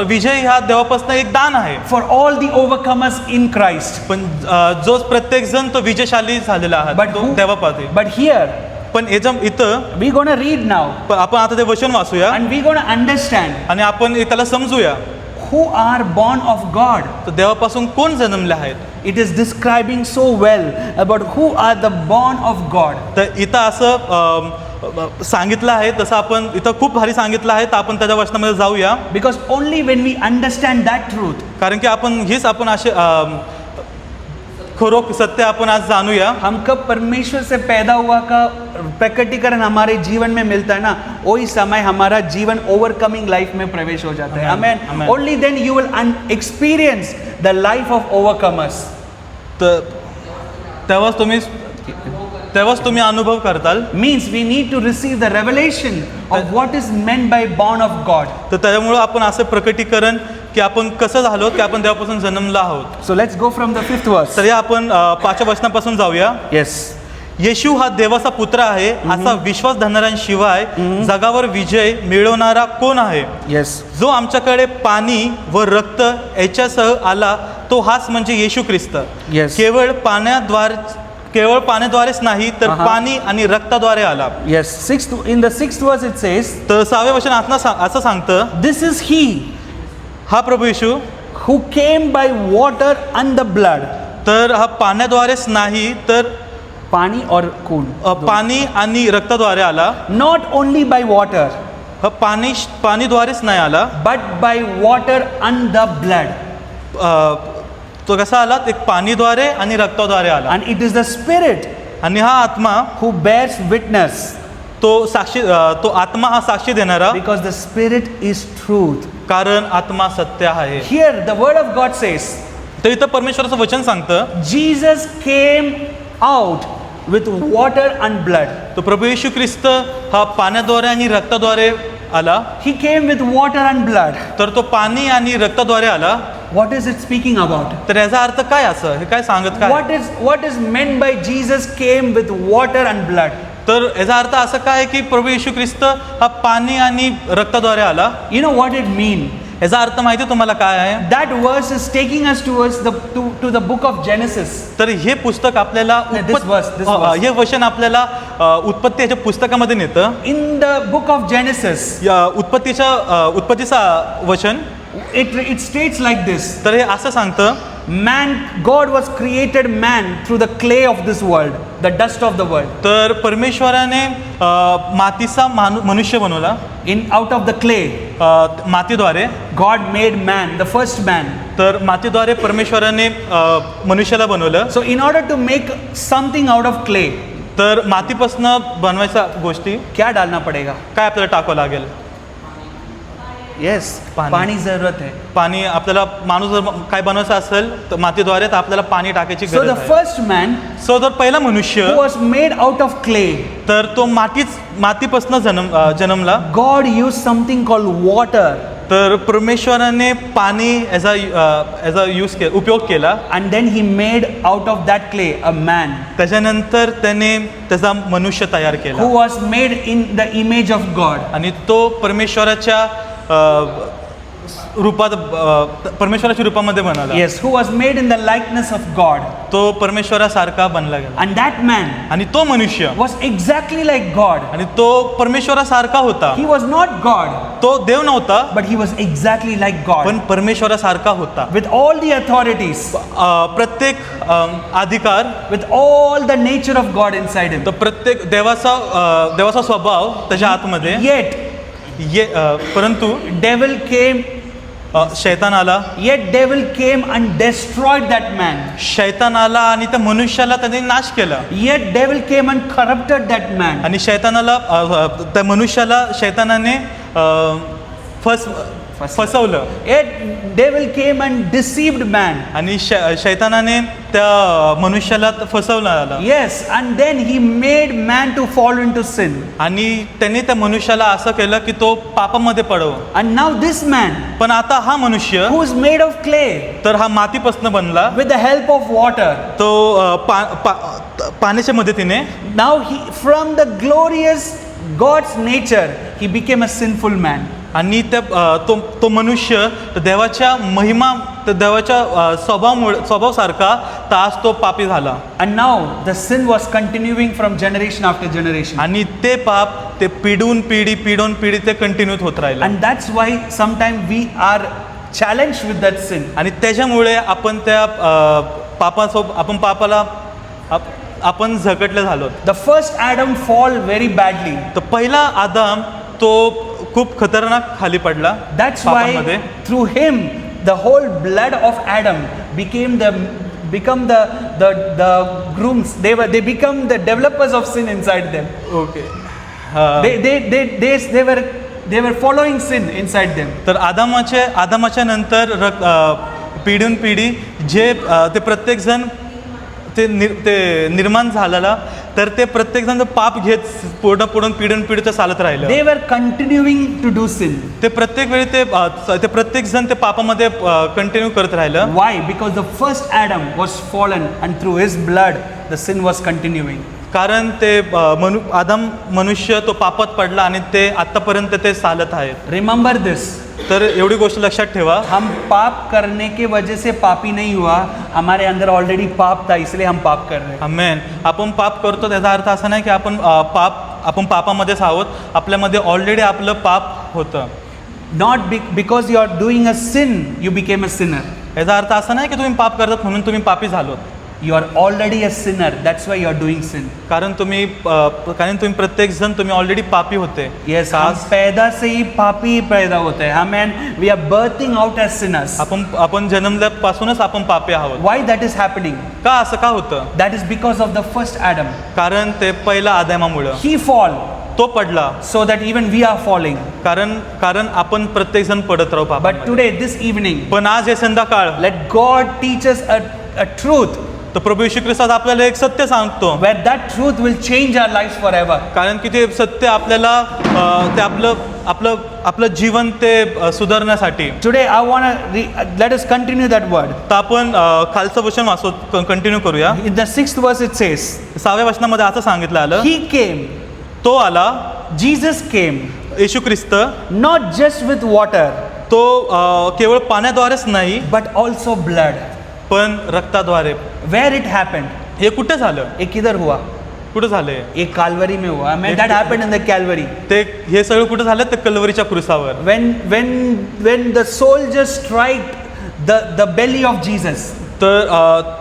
S2: विजय हा देवापासून एक दान आहे.
S1: For all the overcomers in Christ.
S2: पण जो प्रत्येक जण तो विजयशाली झालेला आहे तो देवापासून.
S1: But here
S2: पण इथं
S1: we gonna read now.
S2: आपण आता ते वचन वाचूया
S1: and we gonna understand
S2: आणि आपण त्याला समजूया.
S1: who are born of God.
S2: तर देवापासून कोण जन्मले आहेत.
S1: It is describing so well about who are the born of God.
S2: तर इथं असं सांगितलं आहे तसं आपण इथं खूप भारी सांगितलं आहे. तर आपण त्याच्या वचनामध्ये जाऊया.
S1: Because only when we understand that truth,
S2: कारण की आपण असे खरो सत्य आपण आज जाणूया.
S1: हम कब परमेश्वर से पैदा हुआ का प्रकटीकरण हमारे जीवन में मिलता है ना, वही समय हमारा जीवन ओवरकमिंग लाइफ में प्रवेश हो जाता है. Amen. Only then you will experience the life of overcomers.
S2: तेव्हाच तुम्ही अनुभव करताल.
S1: Means we need to receive the revelation of what is meant by born of God.
S2: तर त्यामुळे आपण असं प्रकटीकरण की आपण कसं झालो की आपण देवापासून जन्मला आहोत.
S1: So let's go from the 5th verse.
S2: तर आपण 5व्या वचनापासून जाऊया.
S1: Yes.
S2: येशू हा देवाचा पुत्र आहे असा विश्वास धरणाऱ्यांशिवाय जगावर विजय मिळवणारा कोण आहे.
S1: Yes.
S2: जो आमच्याकडे पाणी व रक्त याच्यासह आला तो हाच म्हणजे येशू ख्रिस्त.
S1: Yes.
S2: केवळ पाण्याद्वारेच नाही तर पाणी आणि रक्ताद्वारे आला.
S1: Yes. In the 6th verse it says,
S2: तर 6व्या वचन असं सांगतं,
S1: this is he
S2: हा प्रभू येशू
S1: who came by water and the blood.
S2: तर हा पाण्याद्वारेच नाही तर
S1: पाणी और खून,
S2: पाणी आणि रक्ताद्वारे आला.
S1: not only by water,
S2: हा पाणीद्वारेच नाही आला
S1: but by water and the blood.
S2: तो कसा आला एक पाणीद्वारे आणि रक्ताद्वारे आला.
S1: And it is the spirit
S2: आणि हा आत्मा
S1: who bears witness.
S2: तो आत्मा हा साक्षी देणारा.
S1: Because the spirit is truth.
S2: कारण आत्मा सत्य आहे.
S1: Here the word of God says,
S2: तर इथं परमेश्वराचं वचन सांगतं,
S1: Jesus came out with water and blood.
S2: तो प्रभू येशू ख्रिस्त हा पाण्याद्वारे आणि रक्ताद्वारे आला.
S1: He came with water and blood.
S2: तर तो पाणी आणि रक्ताद्वारे आला.
S1: What is it speaking about?
S2: तर याचा अर्थ काय असं हे काय सांगत काय.
S1: What is meant by Jesus came with water and blood?
S2: तर याचा अर्थ असं काय की प्रभू येशू ख्रिस्त हा पाणी आणि रक्ताद्वारे आला.
S1: You know what it means?
S2: याचा अर्थ माहिती तुम्हाला काय आहे.
S1: That verse is taking us to the book of Genesis.
S2: तर हे पुस्तक आपल्याला हे वचन आपल्याला उत्पत्ती याच्या पुस्तकामध्ये नेतं.
S1: In the book of Genesis,
S2: या उत्पत्तीचा वचन
S1: it states like this.
S2: तर हे असं सांगतं,
S1: Man, God was created man through the clay of this world, the dust of the world.
S2: तर परमेश्वराने मातीचा मनुष्य बनवला.
S1: Out of the clay,
S2: मातीद्वारे
S1: God made man, the first man.
S2: तर मातीद्वारे परमेश्वराने मनुष्याला बनवलं.
S1: So in order to make something out of clay,
S2: तर मातीपासून बनवायच्या गोष्टी
S1: क्या डालना पड़ेगा?
S2: काय आपल्याला टाकावं लागेल?
S1: Yes, पाणी जरूरत है.
S2: पाणी आपल्याला माणूस जर काय बनवायचं असेल तर मातीद्वारे तर आपल्याला पाणी टाकायची
S1: So
S2: गरज
S1: the
S2: आहे.
S1: first man
S2: सो जर पहिला मनुष्य
S1: who was made out of clay,
S2: तर तो मातीपासून जन्मला.
S1: God used something called water,
S2: तर परमेश्वराने पाणी ॲज अ उपयोग केला.
S1: and then he made out of that clay a man
S2: त्याच्यानंतर त्याने त्याचा मनुष्य तयार
S1: who
S2: केला
S1: was made in the image of God.
S2: आणि तो परमेश्वराच्या रूपामध्ये बनला.
S1: Yes, who was made in the likeness of God.
S2: तो परमेश्वरासारखा बनला गेला.
S1: And that man
S2: आणि तो मनुष्य
S1: was exactly like God.
S2: आणि तो परमेश्वरासारखा होता.
S1: He was not God,
S2: तो देव नव्हता
S1: but he was exactly like God.
S2: पण परमेश्वरासारखा होता.
S1: With all the authorities,
S2: प्रत्येक अधिकार,
S1: with all the nature of God inside him.
S2: तर प्रत्येक देवाचा स्वभाव त्याच्या आतमध्ये.
S1: Yet
S2: परंतु
S1: devil came,
S2: शैतान आला.
S1: yet devil came and destroyed that man.
S2: शैतान आला आणि त्या मनुष्याला त्याने नाश केला.
S1: Yet devil came and corrupted that man.
S2: आणि शैतानाला त्या मनुष्याला शैतानाने फसवलं.
S1: Yet devil came and deceived man.
S2: आणि शैतानाने त्या मनुष्याला फसवलं आला.
S1: Yes, and then he made man to fall into sin.
S2: आणि त्यांनी त्या मनुष्याला असं केलं की तो पापामध्ये पडव.
S1: And now this man,
S2: पण आता हा मनुष्य
S1: who is made of clay,
S2: तर हा मातीपासून बनला.
S1: with the help of water,
S2: तो पाण्याच्या मदतीने
S1: now he, from the glorious God's nature, he became a sinful man.
S2: आणि त्या तो मनुष्य देवाच्या महिमा, देवाच्या स्वभावासारखा तास तो पापी झाला.
S1: And now the sin was continuing from generation after generation.
S2: आणि ते पाप ते पिढून पिढी ते कंटिन्यू होत राहिलं.
S1: And that's why sometimes we are challenged with that sin.
S2: आणि त्याच्यामुळे आपण त्या पापाला आपण झगडले झालो.
S1: The first Adam fall very badly.
S2: तर पहिला आदम तो खूप खतरनाक खाली पडला.
S1: That's why through him the whole blood of Adam become the grooms. They become the developers of sin inside them.
S2: Okay.
S1: They were following sin inside them.
S2: तर आदमाच्या नंतर पिढून पिढी जे ते प्रत्येक जण ते निर्माण झालेला, तर ते प्रत्येक जण पाप घेत पुढून पिढीचं चालत राहिलं.
S1: They were continuing to do sin.
S2: ते प्रत्येक वेळी ते प्रत्येक जण ते पापामध्ये कंटिन्यू करत राहिलं.
S1: Why? Because the first Adam was fallen and through his blood the sin was continuing.
S2: कारण ते मनुष्य तो पापात पडला आणि ते आतापर्यंत ते चालत आहेत.
S1: Remember this.
S2: तर एवढी गोष्ट लक्षात ठेवा.
S1: हम पाप करने के वजह से पापी नहीं हुआ, हमारे अंदर ऑलरेडी पाप था इसलिए हम पाप कर रहे हैं.
S2: आमेन. आपण पाप करतो त्याचा अर्थ असा नाही की आपण पापामध्येच आहोत. आपल्यामध्ये ऑलरेडी आपलं पाप होतं.
S1: Not because you are doing a sin, you became a sinner.
S2: याचा अर्थ असा नाही की तुम्ही पाप करतात म्हणून तुम्ही पापी झालोत.
S1: You are already a sinner. That's why you are doing sin.
S2: कारण तुम्ही प्रत्येक जण तुम्ही ऑलरेडी पापी होते.
S1: Yes, हम पैदा से ही पापी पैदा होते हैं. Amen. We are birthing out as sinners.
S2: आपण जन्मल्यापासूनच आपण पापी आहोत.
S1: Why that is happening?
S2: का असं का होतं?
S1: That is because of the first Adam.
S2: कारण ते पहिला आदमामुळे
S1: He fall.
S2: तो पडला.
S1: So that even we are falling.
S2: कारण आपण प्रत्येक जण पडत राहू पापामध्ये.
S1: But today, this evening,
S2: पण आज हे संध्याकाळ,
S1: let God teach us a truth.
S2: तर प्रभू येशू ख्रिस्त आपल्याला एक सत्य सांगतो.
S1: Where that truth will change our lives forever.
S2: कारण की ते सत्य आपल्याला ते आपलं जीवन ते सुधारण्यासाठी.
S1: Today I want to let us continue that word.
S2: तर आपण खालचं वचन वाचू कंटिन्यू करूया.
S1: In the 6th verse it says,
S2: 6व्या वचनामध्ये असं सांगितलं आलं.
S1: He came.
S2: तो आला.
S1: Jesus came.
S2: Yeshu Christ
S1: Not just with water.
S2: तो केवळ पाण्याद्वारेच नाही,
S1: but also blood.
S2: पण रक्ताद्वारे.
S1: Where it happened?
S2: हे कुठे झालं?
S1: ये किधर हुआ?
S2: कुठे झालंय?
S1: ये काल्वरी में हुआ. That happened in the Calvary.
S2: ते हे सगळं कुठे झालं? ते कल्वरीच्या क्रूसावर.
S1: When the soldiers strike the belly of Jesus.
S2: तर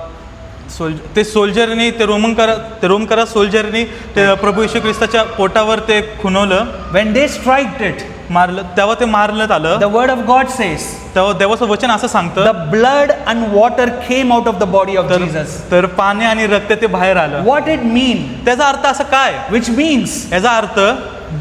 S2: ते सोल्जरनी ते रोमकरा सोल्जरनी ते प्रभू येशू ख्रिस्ताच्या पोटावर ते खुणवलं.
S1: When they striked it,
S2: मारलं तेव्हा ते मारण्यात आलं.
S1: the word of God says,
S2: तेव्हा देवाचं वचन असं सांगतं,
S1: the blood and water came out of the body of Jesus.
S2: तर पाणी आणि रक्त ते बाहेर आलं.
S1: What it mean?
S2: त्याचा अर्थ असं काय?
S1: Which means
S2: याचा अर्थ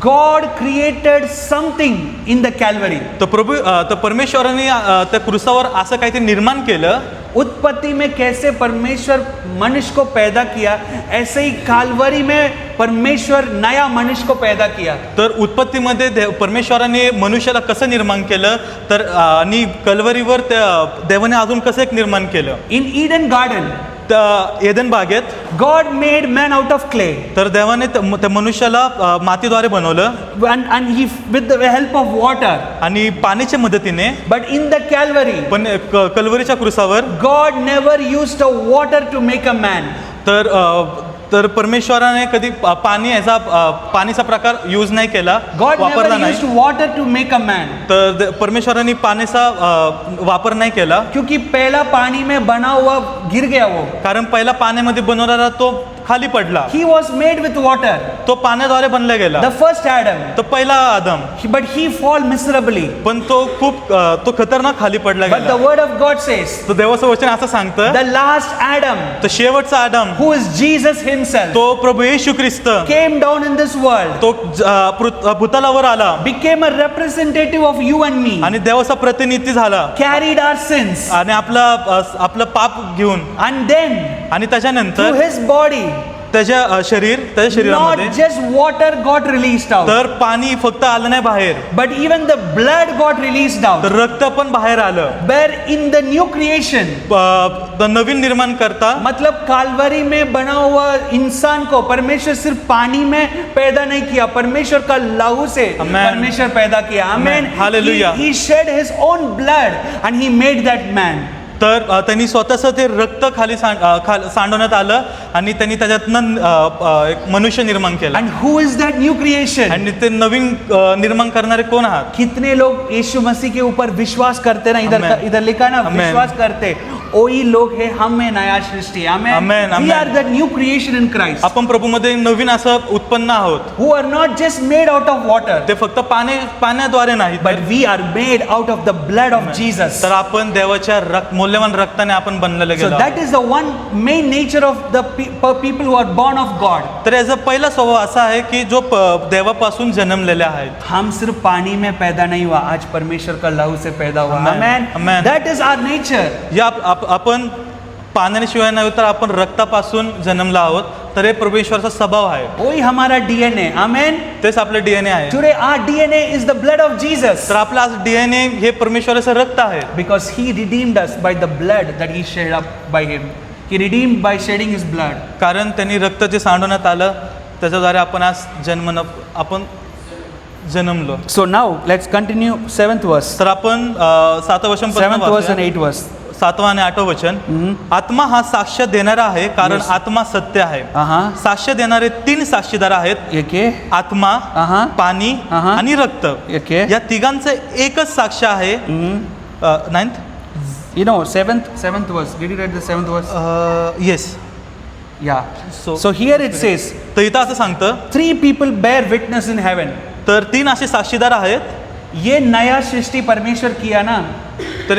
S1: God created something in the Calvary.
S2: तर परमेश्वराने त्या क्रूसावर असं काहीतरी निर्माण केलं.
S1: उत्पत्ति में कैसे परमेश्वर मनुष्य को पैदा किया, ऐसे ही काल्वरी में परमेश्वर नया मनुष्य को पैदा किया.
S2: तर उत्पत्तीमध्ये परमेश्वराने मनुष्याला कसं निर्माण केलं, तर आणि कल्वरीवर त्या देवाने अजून कसं एक निर्माण केलं.
S1: In Eden garden,
S2: एदन बागेत
S1: God made man out of clay.
S2: तर देवाने त्या मनुष्याला मातीद्वारे बनवलं
S1: And he with the help of water.
S2: आणि पाण्याच्या मदतीने.
S1: But in the Calvary,
S2: पण कल्वरीच्या क्रूसावर
S1: God never used a water to make a man.
S2: तर परमेश्वराने कधी पाणीचा प्रकार यूज नाही केला,
S1: God
S2: वापरला
S1: never used
S2: नाही.
S1: water to make a man.
S2: तर परमेश्वराने पाण्याचा वापर नाही केला,
S1: क्योंकि पहला पानी में बना हुआ गिर गया वो.
S2: कारण पहिला पाण्यामध्ये बनवणारा तो खाली पडला.
S1: He was made with water.
S2: तो पाण्याद्वारे बनला गेला.
S1: The first Adam.
S2: तो पहिला आदम.
S1: But he fall miserably.
S2: पण तो खतरनाक खाली पडला
S1: But the
S2: गेला.
S1: word of God says,
S2: तो देवाचं वचन असं सांगतं,
S1: the last Adam,
S2: तो शेवटचा आदम,
S1: who is Jesus himself,
S2: तो प्रभू येशू ख्रिस्त,
S1: came down in this world,
S2: तो भूतलावर आला,
S1: became a representative of you and me,
S2: आणि देवाचा प्रतिनिधी झाला,
S1: carried our sins,
S2: आणि आपलं पाप घेऊन,
S1: and then
S2: आणि त्याच्यानंतर
S1: through his body,
S2: त्याच्या शरीरामध्ये
S1: not just water got released out,
S2: तर पाणी फक्त आलं नाही बाहेर,
S1: but even the blood got released out.
S2: तर रक्त पण बाहेर आलं.
S1: Where in the new creation,
S2: नवीन निर्माण करता,
S1: मतलब काल्वरी में बना हुआ इंसान को परमेश्वर सिर्फ पानी में पैदा नहीं किया, परमेश्वर का लहू से परमेश्वर पैदा किया. Amen.
S2: Hallelujah.
S1: He shed his own blood and he made that man.
S2: तर त्यांनी स्वतःचं ते रक्त खाली सांडवण्यात आलं आणि त्यांनी त्याच्यातनं एक मनुष्य निर्माण केला.
S1: And who is that new creation?
S2: आणि ते नवीन निर्माण करणारे कोण आहात?
S1: कितने लोग यीशु मसीह के ऊपर विश्वास करते ना, इधर लिखा ना, विश्वास करते, वही लोग है हम में नया सृष्टि. आमेन. We are the new creation in Christ.
S2: आपण प्रभूमध्ये नवीन असं उत्पन्न आहोत.
S1: Who are not just made out of water,
S2: ते फक्त पाण्याद्वारे नाही,
S1: but we are made out of the blood of Jesus.
S2: तर आपण देवाच्या मौल्यवान रक्ताने आपण बनलेले
S1: So
S2: गेलो.
S1: that is the one main nature of the people who are born of God.
S2: तर याचा पहिला स्वभाव असा आहे की जो देवापासून जन्मलेले आहेत.
S1: हम सिर्फ पानी में पैदा नहीं हुआ, आज परमेश्वर का लहू से पैदा हुआ.
S2: Amen. Amen.
S1: That is our nature.
S2: या आपण पाण्याशिवाय नाही तर आपण रक्तापासून जन्मला आहोत. तर हे परमेश्वराचा स्वभाव आहे.
S1: वही हमारा DNA. Amen.
S2: तेच आपलं DNA आहे.
S1: Today our DNA is the blood of Jesus.
S2: तर आपला DNA हे परमेश्वराचं रक्त आहे.
S1: Because he redeemed us by the blood that he shed up by him. He redeemed by shedding his blood.
S2: कारण त्यांनी रक्त जे सांडवण्यात आलं त्याच्याद्वारे आपण आज आपण जन्मलो.
S1: So now let's continue 7th verse.
S2: तर आपण 7 वचन
S1: 7th verse and 8th verse.
S2: 7वा आणि 8वा वचन. आत्मा हा साक्ष्य देणारा आहे कारण आत्मा सत्य आहे. साक्ष्य देणारे 3 साक्षीदार आहेत, आत्मा, पाणी आणि रक्त. या तिघांचं एकच साक्ष्य आहे. 9th,
S1: you know, 7th verse. Did you read the 7th verse?
S2: Yes.
S1: Yeah. So here it says,
S2: तर इथं असं सांगतं,
S1: 3 people bear witness in heaven.
S2: तर 3 असे साक्षीदार आहेत.
S1: ये नया सृष्टि परमेश्वर किया ना,
S2: तर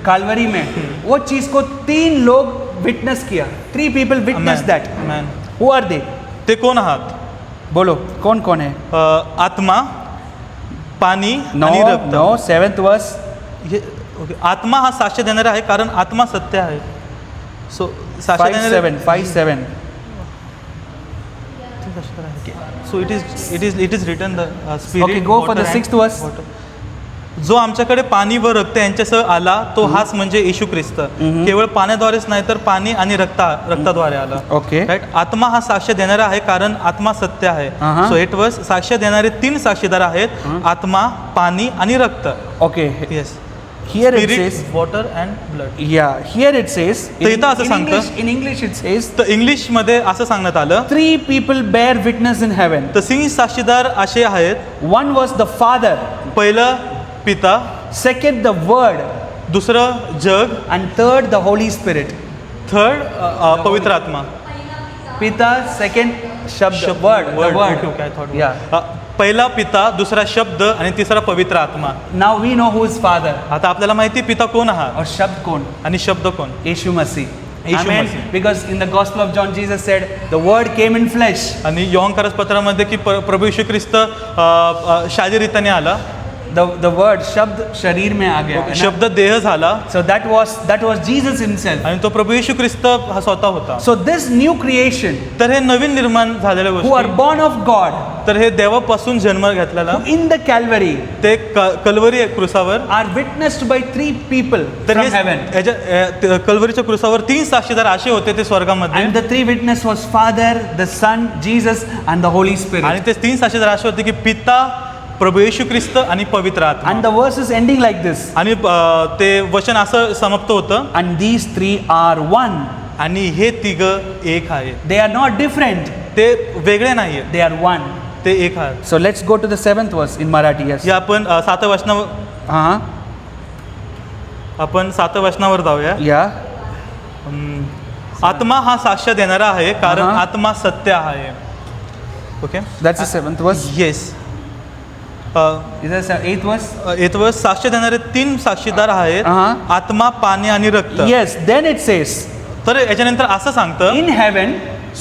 S1: काल्वरी में, वो चीज को 3 लोग witness KIA. 3 people witness that. Who are they?
S2: ते कोण आहात?
S1: बोलो कौन कौन है?
S2: आत्मा, पाणी आणि रक्त.
S1: No, 7th verse.
S2: आत्मा हा साक्ष्य देणारा आहे कारण आत्मा सत्य आहे. So
S1: 5:7.
S2: So it is written the spirit.
S1: Okay, go for the 6th verse.
S2: जो आमच्याकडे पाणी व रक्त यांच्यासह आला तो हाच म्हणजे येशू ख्रिस्त. केवळ पाण्याद्वारेच नाही तर पाणी आणि रक्ताद्वारे आला.
S1: ओके.
S2: राईट. आत्मा हा साक्ष्य देणारा आहे कारण आत्मा सत्य आहे. So 8th verse. साक्ष्य देणारे 3 साक्षीदार आहेत, आत्मा, पाणी आणि रक्त.
S1: Okay.
S2: Yes.
S1: Here it says
S2: water and blood.
S1: Yeah, here it says in English it says,
S2: तर इंग्लिश मध्ये असं सांगण्यात आलं,
S1: 3 people bear witness in heaven.
S2: तर 3 साक्षीदार असे आहेत.
S1: 1 was the Father.
S2: पहिलं पिता,
S1: 2nd the Word,
S2: दुसरं जग,
S1: and third the Holy Spirit.
S2: Third पवित्र आत्मा.
S1: पिता, second शब्द, word, the word.
S2: Okay, I thought
S1: Yeah.
S2: पहिला पिता, दुसरा शब्द आणि तिसरा पवित्र आत्मा.
S1: Now we know who is Father.
S2: आता आपल्याला माहिती पिता कोण आहात
S1: और शब्द कौन?
S2: आणि शब्द कोण?
S1: यीशु मसीह.
S2: यीशु
S1: Amen.
S2: Masih.
S1: Because in the Gospel of John, Jesus said, the Word came in flesh.
S2: आणि योहान पत्रामध्ये की प्रभू येशू ख्रिस्त शारीरिकतेने आला.
S1: The word शब्द शरीर में आ गया.
S2: शब्द देह झाला.
S1: So that was Jesus himself.
S2: आणि तो प्रभू येशू ख्रिस्त हा स्वतः होता.
S1: So this new creation,
S2: तर हे नवीन निर्माण झालेल्या
S1: who are
S2: गोष्टी,
S1: born of God,
S2: तर हे देवापासून जन्म घेतलेला
S1: who in the Calvary
S2: ते Calvary क्रुसावर,
S1: are witnessed by 3 people
S2: तर
S1: from
S2: हे
S1: heaven.
S2: कल्वरीच्या क्रुसावर 3 साक्षीदार असे होते ते स्वर्गामध्ये.
S1: And the 3 witness was Father, the Son, Jesus, and the Holy Spirit.
S2: आणि ते 3 साक्षीदार असे होते की पिता, प्रभू येशू ख्रिस्त आणि पवित्र आत्मा.
S1: And the verse is ending like this.
S2: आणि ते वचन असं समाप्त होतं.
S1: And these 3 are one.
S2: आणि हे तिघ एक आहे.
S1: They are not different.
S2: ते वेगळे नाहीये,
S1: They are one.
S2: ते एक आहेत.
S1: So let's go to the 7th verse in Marathi. Yes.
S2: या आपण 7 वचनावर आपण 7 वचनावर जाऊया.
S1: Yeah.
S2: आत्मा हा साक्ष देणारा आहे कारण आत्मा सत्य आहे. Okay,
S1: That's the 7th verse.
S2: Yes.
S1: Is that the 8th verse?
S2: येतवर साक्ष देणारे 3 साक्षीदार आहेत, आत्मा, पाणी आणि रक्त.
S1: Yes. Then it says,
S2: तर याच्यानंतर असं सांगतं,
S1: in heaven,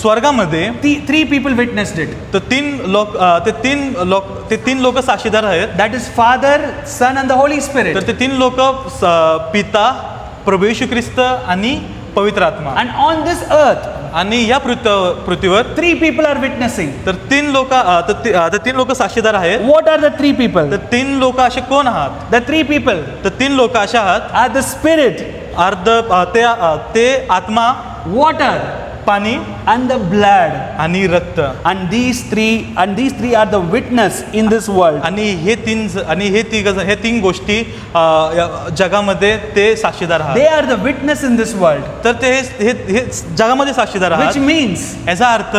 S2: स्वर्गामध्ये
S1: 3 people witnessed it.
S2: तर 3 लोक साक्षीदार आहेत.
S1: That is Father, Son, and the Holy Spirit.
S2: तर ते 3 लोक पिता, प्रभू येशू ख्रिस्त आणि पवित्र आत्मा.
S1: And on this earth,
S2: आणि या पृथ्वीवर
S1: 3 people are witnessing.
S2: तर 3 लोक साक्षीदार आहेत.
S1: What are the 3 people?
S2: तर 3 लोक असे कोण आहात?
S1: The 3 people
S2: तर 3 लोक असे आहात,
S1: are the Spirit,
S2: ते आत्मा,
S1: water,
S2: पाणी
S1: and the blood.
S2: आणि रक्त.
S1: And these three are the witness in this world.
S2: आणि हे 3 गोष्टी जगामध्ये ते साक्षीदार
S1: They
S2: आहात.
S1: are the witness in this world.
S2: तर ते हे जगामध्ये साक्षीदार
S1: Which
S2: आहात.
S1: means,
S2: याचा अर्थ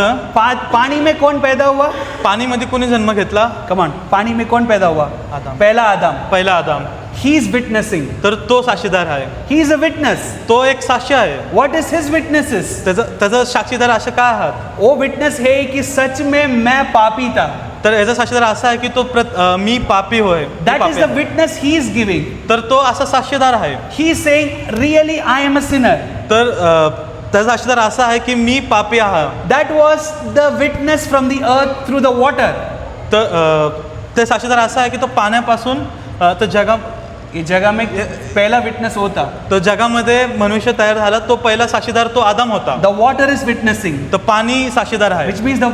S1: पानी में कौन पैदा हुआ?
S2: पाणीमध्ये कोणी जन्म घेतला?
S1: Come on, पानी में कौन पैदा हुआ?
S2: आदम.
S1: पहला आदम.
S2: पहिला आदम.
S1: He is witnessing.
S2: तर तो साक्षीदार आहे.
S1: He is a witness.
S2: तो एक साक्षी आहे.
S1: What is his witnesses?
S2: त्याचा साक्षीदार असं काय आहात?
S1: वो witness है कि सच में मैं पापी था.
S2: तर याचा साक्षीदार असा आहे की तो मी पापी होय.
S1: That is the witness he is giving.
S2: तर तो असा साक्षीदार आहे.
S1: He is saying, really I am a sinner.
S2: तर त्याचा साक्षीदार असा आहे की मी पापी आहे.
S1: That was the witness from the earth through the water.
S2: तर ते साक्षीदार असा आहे की तो पाण्यापासून
S1: ये जगह में पहला विटनेस होता.
S2: तो जगामध्ये मनुष्य तयार झाला, तो पहिला साक्षीदार तो आदम होता.
S1: The water is witnessing.
S2: तो पाणी साक्षीदार आहे.
S1: Which means the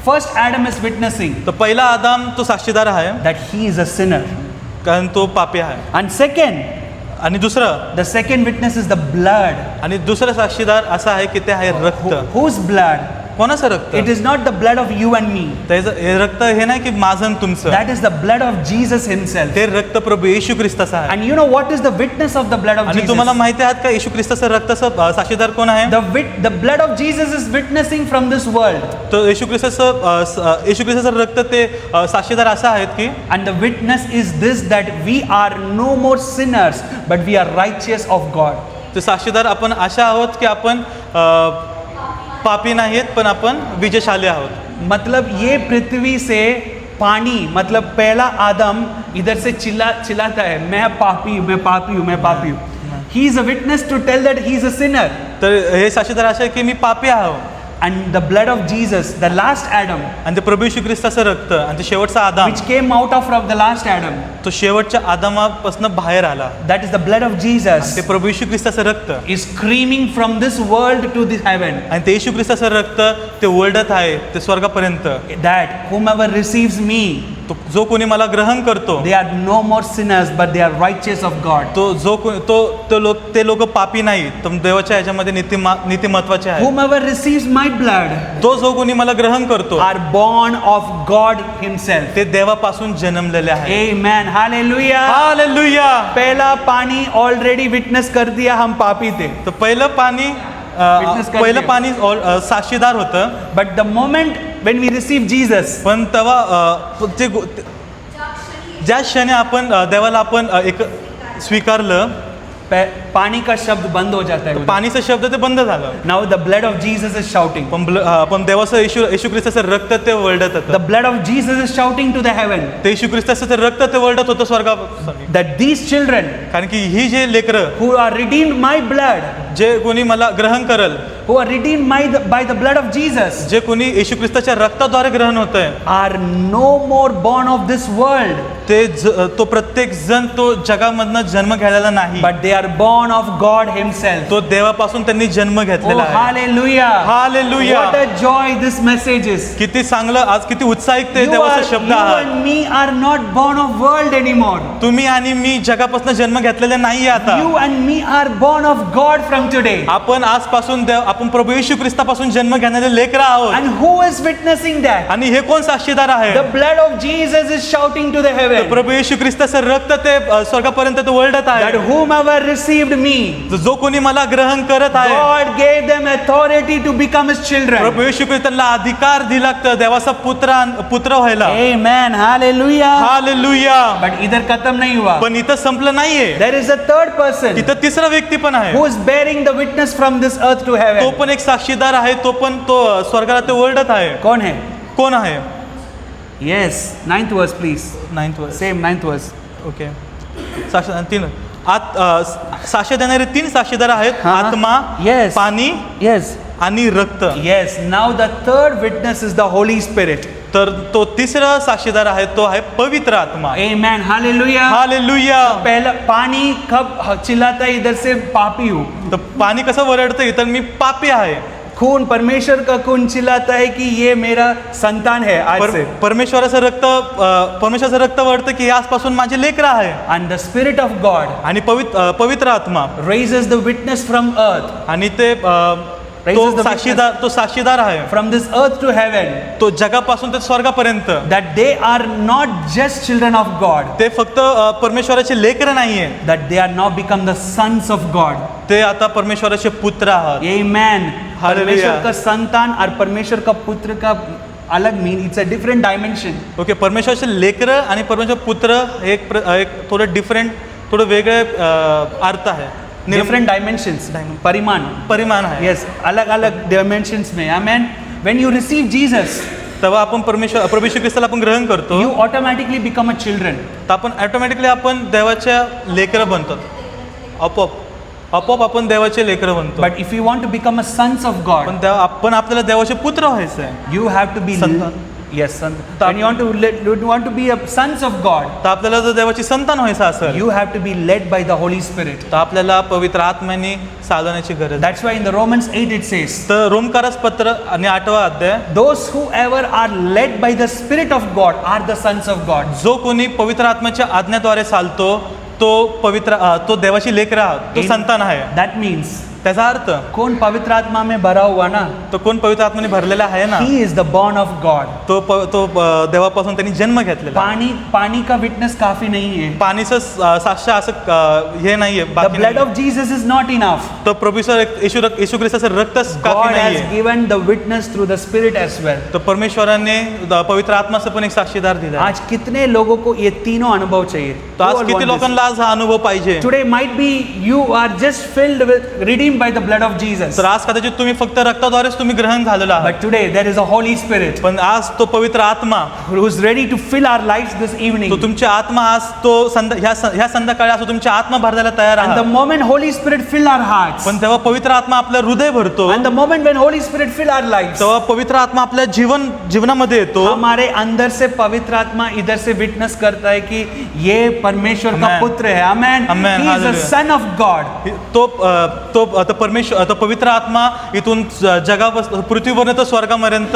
S1: first Adam is witnessing
S2: तो पहिला आदम तो साक्षीदार आहे
S1: that he is a sinner.
S2: कारण तो पापी आहे.
S1: And second,
S2: आणि दुसरं,
S1: the second witness is the blood.
S2: आणि दुसरं साक्षीदार असा आहे की ते आहे रक्त.
S1: Whose blood?
S2: कोणाचं रक्त?
S1: It is not the blood of you and me.
S2: त्याचं हे रक्त हे नाही की माझं आणि तुमचं.
S1: That is the blood of Jesus himself.
S2: ते रक्त प्रभू येशू ख्रिस्ताचं आहे.
S1: And you know what is the witness of the blood of
S2: आणि
S1: Jesus?
S2: तुम्हाला माहिती आहे का येशू ख्रिस्ताचं रक्ताचं साक्षीदार कोण आहे?
S1: The blood of Jesus is witnessing from this world.
S2: तर येशू ख्रिस्ताचं रक्त ते साक्षीदार असं आहेत की,
S1: And the witness is this, that we are no more sinners but we are righteous of God.
S2: ते साक्षीदार आपण अशा आहोत की आपण पापी नाहीत पण आपण विजयशाली आहोत.
S1: मतलब ये पृथ्वी से पानी, मतलब पहला आदम इधर से चिल्लाता है, मैं पापी हूँ, मैं पापी हूँ, मैं पापी हूँ. He is a witness to tell that he is a sinner.
S2: तर हे साक्षीदार असे की मी पापी आहे.
S1: And the blood of Jesus, the last Adam,
S2: आणि ते प्रभू येशू ख्रिस्ताचं रक्त आणि ते शेवटचा आदम,
S1: which came out of from the last Adam,
S2: तो शेवटच्या आदमापासून बाहेर आला.
S1: that is the blood of Jesus,
S2: ते प्रभू येशू ख्रिस्ताचं रक्त
S1: is screaming from this world to the heaven.
S2: आणि ते येशू ख्रिस्ताचं रक्त ते ओरडत आहे ते स्वर्गापर्यंत.
S1: That whomever receives me,
S2: तो जो कोणी मला ग्रहण करतो,
S1: they are no more sinners but they are righteous of God.
S2: ते लोक पापी नाही, तर देवाच्या ह्याच्यामध्ये नीतिमत्वाचे आहे.
S1: Whomever receives my blood,
S2: तो जो कोणी मला ग्रहण करतो,
S1: are born of God himself.
S2: ते देवापासून जन्मलेले आहे.
S1: Amen. Hallelujah.
S2: हालेलुया.
S1: पहला पानी ऑलरेडी विटनेस कर दिया, हम पापी थे.
S2: तर पहिलं पाणी साक्षीदार होतं.
S1: But the moment when we receive Jesus,
S2: पण तेव्हा ज्या क्षणी आपण देवाला आपण एक स्वीकारलं,
S1: पानी का शब्द बंद हो जाता है.
S2: पाणीचं शब्द ते बंद झालं.
S1: Now the blood of Jesus is shouting.
S2: पण देवाचं येशू ख्रिस्ताचं रक्त ते वळडत होतं.
S1: The blood of Jesus is shouting to the heaven.
S2: ते येशू ख्रिस्ताचं ते रक्त ते वळडत होतं स्वर्गात.
S1: That these children
S2: कारण की ही जे लेकरं
S1: who are redeemed my blood,
S2: जे कोणी मला ग्रहण करल,
S1: who are redeemed by the blood of Jesus,
S2: जे कोणी येशू ख्रिस्ताच्या रक्ताद्वारे ग्रहण होत आहे,
S1: are no more born of this world,
S2: तो प्रत्येक जण तो जगामधनं जन्म घ्यायला नाही,
S1: but they are born of God himself.
S2: तो देवापासून त्यांनी जन्म घेतलेला
S1: Oh,
S2: आहे.
S1: hallelujah.
S2: Hallelujah.
S1: What a joy this message is.
S2: किती चांगलं, आज किती उत्साहित ते
S1: You
S2: देवाचा शब्द
S1: and
S2: आहे.
S1: me are not born of world anymore.
S2: तुम्ही आणि मी जगापासून जन्म घेतलेला नाहीये आता.
S1: You and me are born of God from today.
S2: आपण आजपासून आपण प्रभू येशू ख्रिस्तापासून जन्म घेणारे लेकरं आहोत.
S1: And who is witnessing that?
S2: आणि हे कोण साक्षीदार आहे?
S1: The blood of Jesus is shouting to the heaven.
S2: प्रभू येशू ख्रिस्ताचं रक्त ते स्वर्गापर्यंत ते वळडत आहे.
S1: That whomever received me,
S2: जो कोणी मला ग्रहण करत आहे,
S1: God gave them authority to become his children.
S2: प्रभू येशू ख्रिस्ताला अधिकार दिला देवाचा पुत्र व्हायला.
S1: Amen. Hallelujah.
S2: हालेलुया.
S1: But इधर खत्म नहीं हुआ.
S2: पण इथं संपलं नाहीये.
S1: There is a third person
S2: इथं तिसरा व्यक्ती पण आहे.
S1: who is bearing the witness from this earth to
S2: तो
S1: heaven.
S2: पण एक साक्षीदार आहे. तो पण तो स्वर्गाला ते ओरडत आहे.
S1: कौन है?
S2: कोण आहे?
S1: Yes. 9th verse please.
S2: 9th verse.
S1: Same 9th verse.
S2: Okay. साक्ष देणारे 3 साक्षीदार आहेत. आत्मा,
S1: Yes.
S2: पाणी
S1: Yes.
S2: आणि रक्त.
S1: Yes. Now the third witness is the Holy Spirit.
S2: तर तो तिसरा साक्षीदार आहे, तो आहे पवित्र आत्मा.
S1: Amen. Hallelujah.
S2: हालेलुया.
S1: पहला पानी कब चिल्लाता है इधर से पापी हूँ.
S2: तर पाणी कसं वरडतं, इथं मी पापी आहे.
S1: खून, परमेश्वर का खून चिल्लाता है कि ये मेरा संतान है आज से.
S2: परमेश्वराचं रक्त वळतं की आजपासून माझे लेकरं आहे.
S1: And the Spirit of God
S2: आणि पवित्र आत्मा
S1: raises the witness from earth,
S2: आणि ते तो साक्षीदार आहे.
S1: from this earth to heaven,
S2: तो जगापासून ते स्वर्गापर्यंत,
S1: that they are not just children of God,
S2: ते फक्त परमेश्वराचे लेकरं नाहीये,
S1: that they are now become the sons of God.
S2: ते आता परमेश्वराचे पुत्र आहात.
S1: Amen.
S2: Hallelujah.
S1: परमेश्वर का संतान और परमेश्वर का पुत्र का अलग mean, it's a different dimension.
S2: Okay. परमेश्वराचे लेकरं आणि परमेश्वर पुत्र एक थोडं डिफरंट, थोडं वेगळे अर्थ आहे.
S1: डिफरेंट डायमेंशन्स, परिमाण आहे. येस, अलग अलग डायमेंशन्स में. आमेन. व्हेन यू रिसीव जीसस,
S2: तेव्हा आपण प्रभू येशू ख्रिस्ताला आपण ग्रहण करतो,
S1: you automatically become a children.
S2: तर आपण ऑटोमॅटिकली आपण देवाच्या लेकरं बनतो. आपोआप आपण देवाचे लेकरं बनतो.
S1: But if you want to become a sons of God,
S2: पण आपण आपल्याला देवाचे पुत्र व्हायचं आहे.
S1: You have to be Yes, son. When you want to be a sons of God,
S2: तर आपल्याला जर देवाची संतान व्हायचं असेल,
S1: you have to be led by the Holy Spirit.
S2: तर आपल्याला पवित्र आत्म्याने चालवण्याची गरज.
S1: That's why in the Romans 8 it says,
S2: तर रोमकारस पत्र आणि 8वा अध्याय,
S1: those whoever are led by the Spirit of God are the sons of God.
S2: जो कोणी पवित्र आत्म्याच्या आज्ञेद्वारे चालतो तो देवाची लेकरं आहात, तो संतान आहे.
S1: That means,
S2: त्याचा अर्थ,
S1: कौन पवित्र आत्मा में भरा हुआ ना,
S2: तो कोण पवित्र आत्म्याने भरलेला आहे ना,
S1: he is the born of God.
S2: तो देवापासून त्यांनी जन्म घेतलेला.
S1: पानी का विटनेस काफी नहीं है.
S2: पाणीचं साक्ष असं हे नाहीये.
S1: The blood of Jesus is not enough.
S2: तो प्रभू येशू ख्रिस्ताचं रक्तच काफी
S1: God has
S2: नाहीये.
S1: given the witness through the Spirit as well.
S2: तो परमेश्वराने पवित्र आत्माचं पण एक साक्षीदार दिला.
S1: आज कितने लोगों को ये तीनों अनुभव चाहिए?
S2: तो आज किती लोकांना आज हा अनुभव पाहिजे?
S1: Today might be you are just filled with, redeemed by the blood of Jesus.
S2: तर आज कदाचित तुम्ही फक्त रक्ताद्वारेच तुम्ही ग्रहण झालेला आहात.
S1: But today there is a Holy Spirit
S2: पण आज तो पवित्र आत्मा
S1: who is ready to fill our lives this evening.
S2: तो तुमची आत्मा आज तो ह्या संध्याकाळी असं तुमची आत्मा भरायला तयार आहे.
S1: And the moment Holy Spirit fill our hearts,
S2: पण तेव्हा पवित्र आत्मा आपलं हृदय भरतो.
S1: and the moment when Holy Spirit fill our lives,
S2: तेव्हा पवित्र आत्मा आपल्या जीवनामध्ये येतो.
S1: हमारे अंदर से पवित्र आत्मा इधर से विटनेस करता है कि ये परमेश्वर का पुत्र है. आमेन. He is a son of God.
S2: तो परमेश्वर, तो पवित्र आत्मा इथून जगावर, पृथ्वीपर्यंत स्वर्गापर्यंत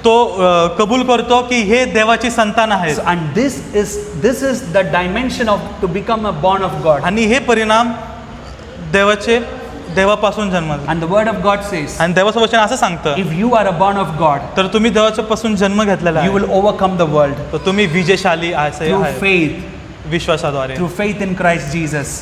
S2: तो कबूल करतो की हे देवाची संतान आहे.
S1: And this is the dimension of to become a born of God.
S2: आणि हे परिणाम देवापासून जन्मले.
S1: And the word of God says,
S2: आणि देवाचं वचन असं सांगतं,
S1: if you are a born of God,
S2: तर तुम्ही देवापासून जन्म घेतलेला आहे,
S1: you will overcome the world.
S2: तर तुम्ही विजयशाली आहे
S1: through faith,
S2: विश्वासाद्वारे,
S1: through faith in Christ Jesus.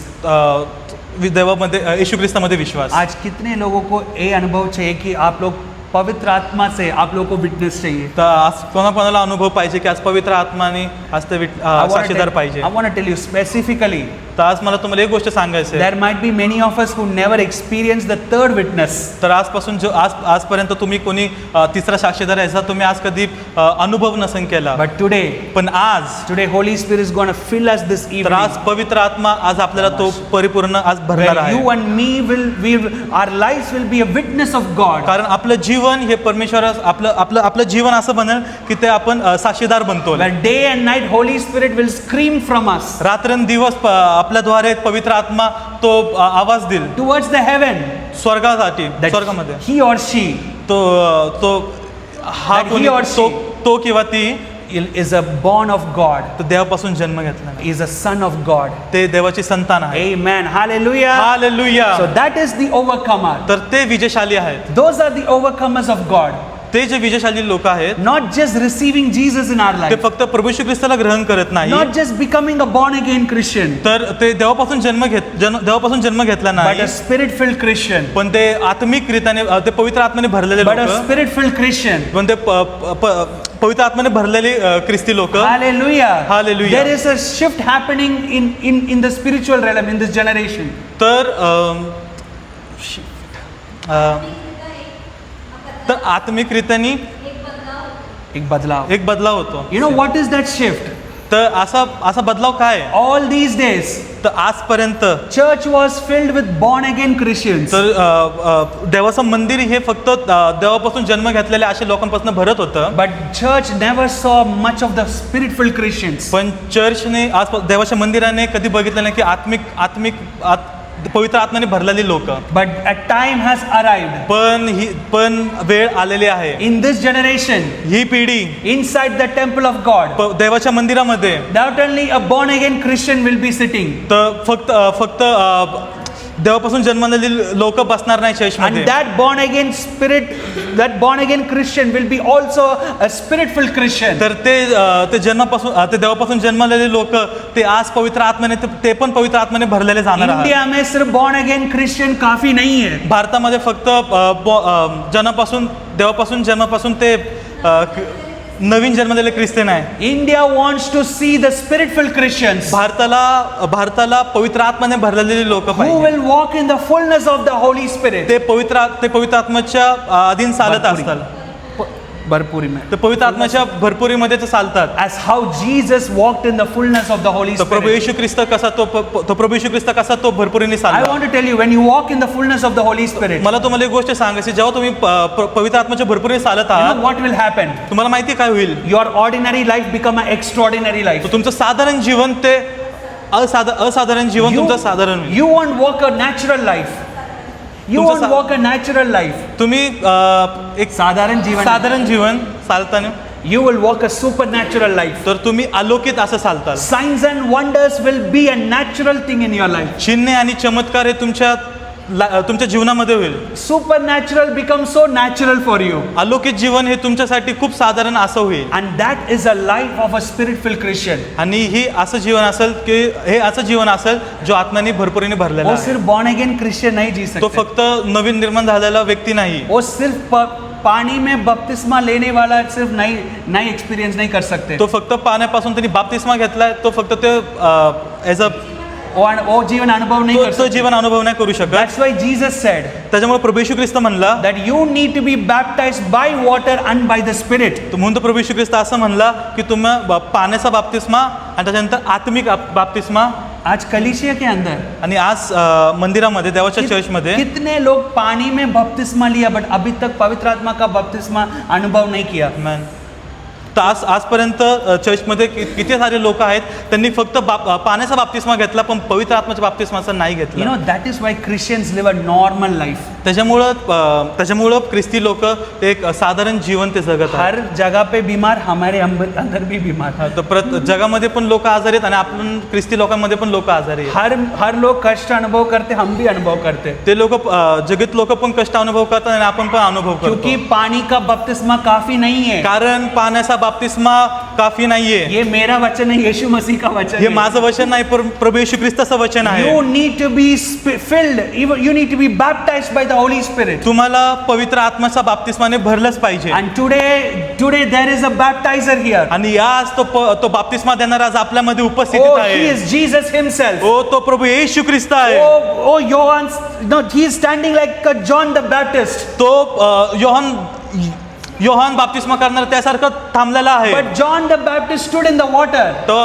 S2: देवामध्ये येशू ख्रिस्तामध्ये विश्वास.
S1: आज कितने लोगों को ये अनुभव चाहिए कि आप लोग पवित्र आत्मा से आप लोगों को विटनेस चाहिए.
S2: तर आज कोणाकोणाला अनुभव पाहिजे की आज पवित्र आत्माने आज ते साक्षीदार पाहिजे.
S1: I want to tell you specifically.
S2: तर आज मला तुम्हाला एक गोष्ट सांगायची आहे.
S1: There might be many of us who never experienced the third witness.
S2: तर आजपासून जो आजपर्यंत तुम्ही कोणी तिसरा साक्षीदार याचा तुम्ही आज कधी अनुभव नसेल केला.
S1: But today,
S2: पण आज
S1: today Holy Spirit is going to fill us this
S2: तर
S1: evening.
S2: आज पवित्र आत्मा आज आपल्याला तो परिपूर्ण आज भरणार
S1: Where
S2: आहे.
S1: you and me our lives will be a witness of God.
S2: कारण आपलं जीवन हे परमेश्वरास आपलं जीवन असं बनेल की ते आपण साक्षीदार बनतो.
S1: Where day and night Holy Spirit will scream from us
S2: रात्रंदिवस आपल्याद्वारे पवित्र आत्मा तो आवाज देईल
S1: towards the heaven.
S2: स्वर्गासाठी,
S1: That
S2: स्वर्गामध्ये
S1: he or she
S2: हा
S1: That
S2: कोणी
S1: he or she
S2: तो किंवा ती
S1: is a born of God.
S2: तो देवापासून जन्म घेतला
S1: Is a son of God.
S2: ते देवाची संतान आहे.
S1: Amen. Hallelujah.
S2: Hallelujah.
S1: So that is the overcomer.
S2: तर ते विजयशाली आहेत.
S1: Those are the overcomers of God.
S2: ते जे विजयशाली लोक आहेत
S1: Not just receiving Jesus in our
S2: ते
S1: life.
S2: फक्त प्रभू येशू ख्रिस्ताला ग्रहण करत नाही,
S1: Not just becoming a born again Christian.
S2: तर ते देवापासून जन्म घेतला
S1: But
S2: नाही,
S1: a spirit filled Christian.
S2: पण ते आत्मिक रीतीने ते पवित्र आत्म्याने भरलेले
S1: But a
S2: लोक,
S1: spirit filled Christian.
S2: पण ते पवित्र आत्म्याने भरलेले ख्रिस्ती लोक.
S1: Hallelujah.
S2: Hallelujah.
S1: There is a shift happening in the spiritual realm in this generation.
S2: तर तर आत्मिक रीतीने
S1: एक बदलाव
S2: होतो.
S1: You know what is that shift?
S2: तर असा बदलाव काय आहे?
S1: All these days
S2: तर आजपर्यंत
S1: church was filled with born again Christians.
S2: तर देवाचं मंदिर हे फक्त देवापासून जन्म घेतलेल्या अशा लोकांपासून भरत होतं.
S1: But church never saw much of the spirit filled Christians.
S2: पण चर्चने आज देवाच्या मंदिराने कधी बघितलं नाही की आत्मिक पवित्र आत्म्याने भरलेली लोक.
S1: But a time has arrived
S2: पण वेळ आलेली आहे.
S1: in this generation,
S2: ही पिढी
S1: inside the temple of God,
S2: देवाच्या मंदिरामध्ये
S1: not only a born again Christian will be sitting,
S2: तर फक्त देवापासून जन्मलेली लोक बसणार नाही चर्चमध्ये.
S1: and that born again Christian will be also a spirit filled Christian.
S2: तर ते देवापासून जन्मलेले लोक ते आज पवित्र आत्म्याने ते पण पवित्र आत्म्याने भरलेले जाणार आहेत.
S1: इंडिया में सिर्फ born again Christian काफी नहीं है.
S2: भारतामध्ये फक्त देवापासून जन्मापासून ते नवीन जन्मलेले ख्रिस्ती नाही.
S1: India wants to see the spirit filled Christians
S2: भारताला पवित्र आत्म्याने भरलेली लोक
S1: who
S2: पाहिजे.
S1: will walk in the fullness of the Holy Spirit.
S2: ते पवित्र आत्म्याच्या अधीन चालत असतात.
S1: भरपुरी में
S2: ते पवित्र आत्म्याच्या भरपुरीमध्ये ते चालतात.
S1: as how Jesus walked in the fullness of the Holy
S2: तर प्रभू
S1: Spirit.
S2: येशू ख्रिस्त कसा तो भरपुरीने
S1: I
S2: चालला.
S1: want to tell you, when you walk in the fullness of the Holy Spirit,
S2: मला तुम्हाला एक गोष्ट सांगायची, जेव्हा तुम्ही पवित्र आत्म्याच्या भरपुरीने चालत
S1: you know
S2: आहात
S1: what will happen?
S2: तुम्हाला माहिती काय होईल?
S1: Your ordinary life become an extraordinary life.
S2: तुमचं साधारण जीवन ते असाधारण जीवन तुमचं साधारण होईल.
S1: You won't walk a natural life. You
S2: तुमचं
S1: won't walk a natural life.
S2: तुम्ही एक
S1: साधारण जीवन
S2: चालताना
S1: you will walk a supernatural life.
S2: तर तुम्ही अलौकिक असं चालताल.
S1: Signs and wonders will be a natural thing in your life.
S2: चिन्हे आणि चमत्कार हे तुमच्या जीवनामध्ये होईल.
S1: Supernatural becomes so natural for you.
S2: अलौकिक जीवन हे तुमच्यासाठी खूप साधारण असं होईल.
S1: And that is a life of a spirit-filled Christian.
S2: आणि हे असं जीवन असेल जो आत्म्याने भरपुरीने भरलेला
S1: वो
S2: आहे.
S1: सिर्फ born again Christian नहीं जी
S2: तो
S1: सकते.
S2: फक्त नवीन निर्माण झालेला व्यक्ती नाही.
S1: वो सिर्फ पानी में बपतिस्मा लेने वाला सिर्फ नई एक्सपीरियंस नहीं कर सकते.
S2: तो फक्त पाण्यापासून त्यांनी बाप्तिस्मा घेतलाय, तो फक्त ते एज अ
S1: वो जीवन अनुभव नहीं कर
S2: तो
S1: सकते.
S2: जीवन अनुभव नाही करू शकत.
S1: That's why Jesus said
S2: त्याच्यामुळे प्रभू येशू ख्रिस्त म्हणला
S1: that you need to be baptized by water and by the Spirit.
S2: म्हणून प्रभू येशू ख्रिस्त असं म्हणला की तुम्ही पाण्याचा बाप्तिस्मा आणि त्याच्यानंतर आत्मिक बाप्तिस्मा.
S1: आज कलीसिया के अंदर
S2: आणि आज मंदिरामध्ये देवाच्या चर्चमध्ये
S1: कितने लोग पानी में बपतिस्मा लिया बट अभी तक पवित्र आत्मा का बपतिस्मा अनुभव नहीं किया.
S2: तर आजपर्यंत चर्चमध्ये किती सारे लोक आहेत त्यांनी फक्त पाण्याचा बाप्तिस्मा घेतला पण पवित्र आत्म्याच्या बाप्तिस्माचा नाही घेतला.
S1: You know that is why Christians live a normal life.
S2: त्याच्यामुळं ख्रिस्ती लोक एक साधारण जीवन ते जगत आहेत.
S1: हर जगह पे बीमार, हमारे अंदर भी बीमार.
S2: तर जगामध्ये पण लोक आजारी आहेत आणि आपण ख्रिस्ती लोकांमध्ये पण लोक आजारी आहेत.
S1: हर लोग कष्ट अनुभव करते, हम भी अनुभव करते.
S2: ते लोक जगत लोक पण कष्ट अनुभव करतात आणि आपण पण अनुभव करतो.
S1: क्योंकि पानी का बपतिस्मा काफी नहीं है.
S2: कारण पाण्याचा बाप्तिस्मा काफी नाहीये.
S1: ये मेरा वचन है, यीशु मसीह का वचन
S2: हे
S1: है.
S2: माझं वचन नाही, प्रभू येशू ख्रिस्ताचं वचन आहे.
S1: You need to be filled. You need to be baptized by the Holy Spirit.
S2: तुम्हाला पवित्र आत्म्याचा बाप्तिस्माने भरलंच पाहिजे.
S1: And today there is a baptizer here.
S2: आणि आज तो बाप्तिस्मा देणारा आज आपल्यामध्ये उपस्थित
S1: Oh,
S2: आहे.
S1: he is Jesus himself.
S2: हो, तो प्रभू येशू ख्रिस्त आहे.
S1: Oh, Johann, no, he is standing like John the Baptist.
S2: तो योहान बाप्तिस्मा करणार त्यासारखं थांबलेला आहे.
S1: But John the Baptist stood in the water.
S2: तो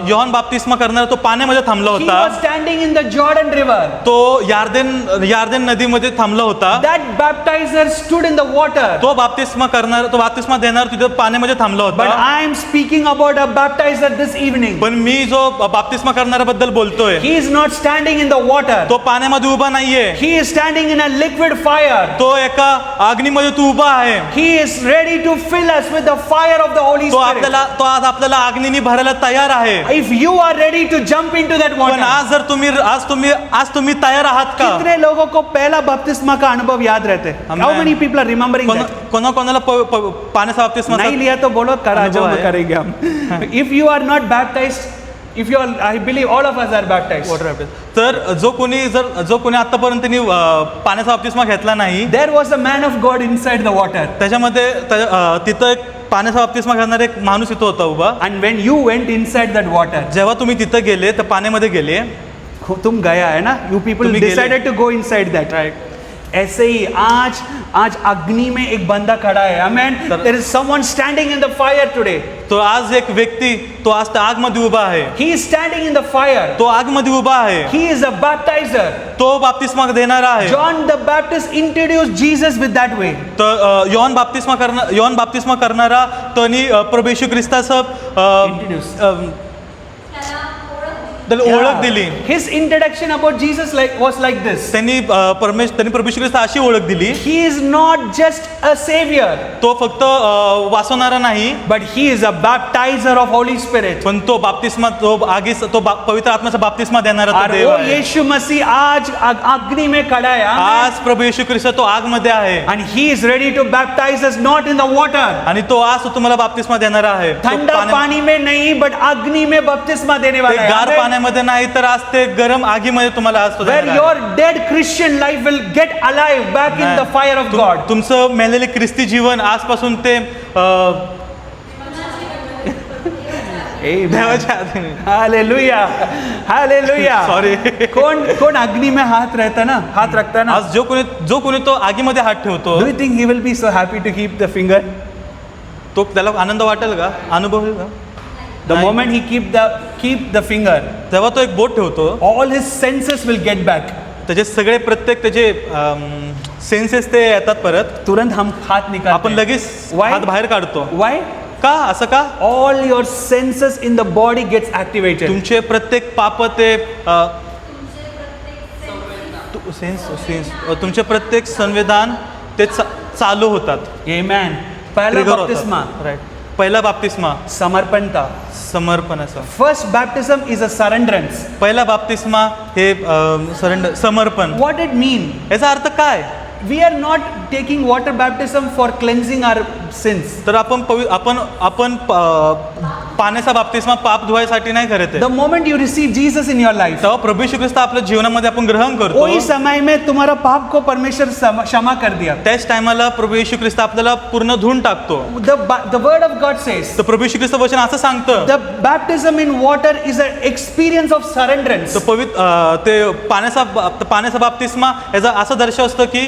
S2: योहान बाप्तिस्मा करणार तो पाण्यामध्ये थांबला
S1: He
S2: होता.
S1: was standing in the Jordan River.
S2: तो यार्देन नदीमध्ये थांबला होता.
S1: That baptizer stood in the water.
S2: तो बाप्तिस्मा देणार तिथे पाण्यामध्ये थांबला
S1: But
S2: होता.
S1: I am speaking about a baptizer this evening.
S2: पण मी जो बाप्तिस्मा करणाऱ्याबद्दल बोलतोय,
S1: He is not standing in the water.
S2: तो पाण्यामध्ये उभा नाहीये.
S1: He is standing in a liquid fire.
S2: तो एका अग्नीमध्ये तू उभा आहे.
S1: He is ready to fill us with the fire of the Holy
S2: तो
S1: Spirit.
S2: आज आपल्याला अग्नीने भरायला तयार आहे.
S1: If you are ready to jump into that
S2: पण
S1: water.
S2: आज तुम्ही तयार आहात का?
S1: कितने लोगों को पहला बपतिस्मा का अनुभव याद रहते हैं? How
S2: Amen.
S1: many people are remembering that?
S2: कोणाला पाण्याचा बाप्तिस्मा
S1: नहीं लिया तो बोलो करा जो
S2: अनुभव है.
S1: करेंगे हम. If you are not baptized, if you are, I believe all of us are baptized.
S2: तर जो कोणी आतापर्यंत पाण्याचा बाप्तिस्मा घेतला नाही,
S1: There was a man of God inside the water.
S2: त्याच्यामध्ये तिथं एक पाण्याचा बाप्तिस्मा घेणारा एक माणूस इथं होता उभा.
S1: And when you went inside that water,
S2: जेव्हा तुम्ही तिथं गेले तर पाण्यामध्ये गेले,
S1: तुम गया है ना? You people
S2: तुम्ही गेले.
S1: decided to go inside that. ऐसे ही आज अग्नि में एक बंदा खड़ा है. Amen. There is someone standing in the fire today.
S2: तो आज एक व्यक्ती तो आज त्या आग मध्ये उभा आहे.
S1: He is standing in the fire.
S2: तो आग मध्ये उभा आहे.
S1: He is a baptizer.
S2: तो बाप्तिस्मा देणारा आहे.
S1: John the Baptist introduced Jesus with that way.
S2: तर योहान बाप्तिस्मा करणारा त्यांनी प्रभू येशू ख्रिस्ताचं त्याला ओळख दिली.
S1: His introduction about Jesus was like this.
S2: त्यांनी प्रभू येशू ख्रिस्त अशी ओळख दिली.
S1: He is not just a savior.
S2: तो फक्त वाचवणारा नाही,
S1: but he is a baptizer of Holy Spirit.
S2: पण तो बाप्तिस्मा पवित्र आत्म्याचा बाप्तिस्मा देणारा तो देव आहे.
S1: यीशु मसीह आज अग्नि में खड़ा है.
S2: आज प्रभू येशू ख्रिस्त तो आग मध्ये आहे.
S1: And he is ready to baptize us not in the water.
S2: आणि तो आज तुम्हाला बाप्तिस्मा देणारा आहे.
S1: ठंडा पानी में नहीं, but अग्नि में बपतिस्मा देने वाला है.
S2: गार पाण्यामध्ये नाही तर आज ते गरम आगीमध्ये तुम्हाला आज तो
S1: where your dead Christian life will get alive back in the fire of God.
S2: तुमचं मेलेले ख्रिस्ती जीवन आजपासून ते
S1: हालेलुया हालेलुया.
S2: सॉरी.
S1: कौन अग्नि में हाथ रखता है ना?
S2: आज जो कोणी तो आगीमध्ये हात ठेवतो,
S1: do you think he will be so happy to keep the finger?
S2: तो त्याला आनंद वाटेल का? अनुभव होईल का?
S1: The moment he keep the finger,
S2: तेव्हा तो एक बोट ठेवतो,
S1: all his senses will get back.
S2: त्याचे सगळे प्रत्येक त्याचे सेन्सेस ते येतात परत.
S1: तुरंत हम हात निकालते.
S2: आपण लगेच हात बाहेर काढतो.
S1: Why?
S2: का असं का?
S1: All your senses in the body gets activated.
S2: तुमचे प्रत्येक पाप ते तुमचे प्रत्येक संवेदन ते चालू होतात.
S1: Amen. पहला बपतिस्मा,
S2: राईट. पहिला बाप्तिस्मा
S1: समर्पण था.
S2: समर्पणाचा.
S1: First baptism is a surrenderance.
S2: पहिला बाप्तिस्मा हे समर्पण.
S1: What it mean?
S2: याचा अर्थ काय?
S1: We are not taking water baptism for cleansing our sins.
S2: तर आपण पाण्याचा बाप्तिस्मा पाप धुवायसाठी नाही करत आहे.
S1: The moment you receive Jesus in your life,
S2: तेव्हा प्रभू येशू ख्रिस्त आपल्या जीवनामध्ये आपण ग्रहण करतो.
S1: वही समय में तुम्हारा पाप को परमेश्वर क्षमा कर दिया.
S2: त्याच टायमाला प्रभू येशू ख्रिस्त आपल्याला पूर्ण धुवून टाकतो.
S1: The word of God says,
S2: तर प्रभू येशू ख्रिस्त वचन असं सांगतं,
S1: the baptism in water is an experience of surrenderance.
S2: तर ते पाण्याचा बाप्तिस्मा याचा असं दर्शव असतं की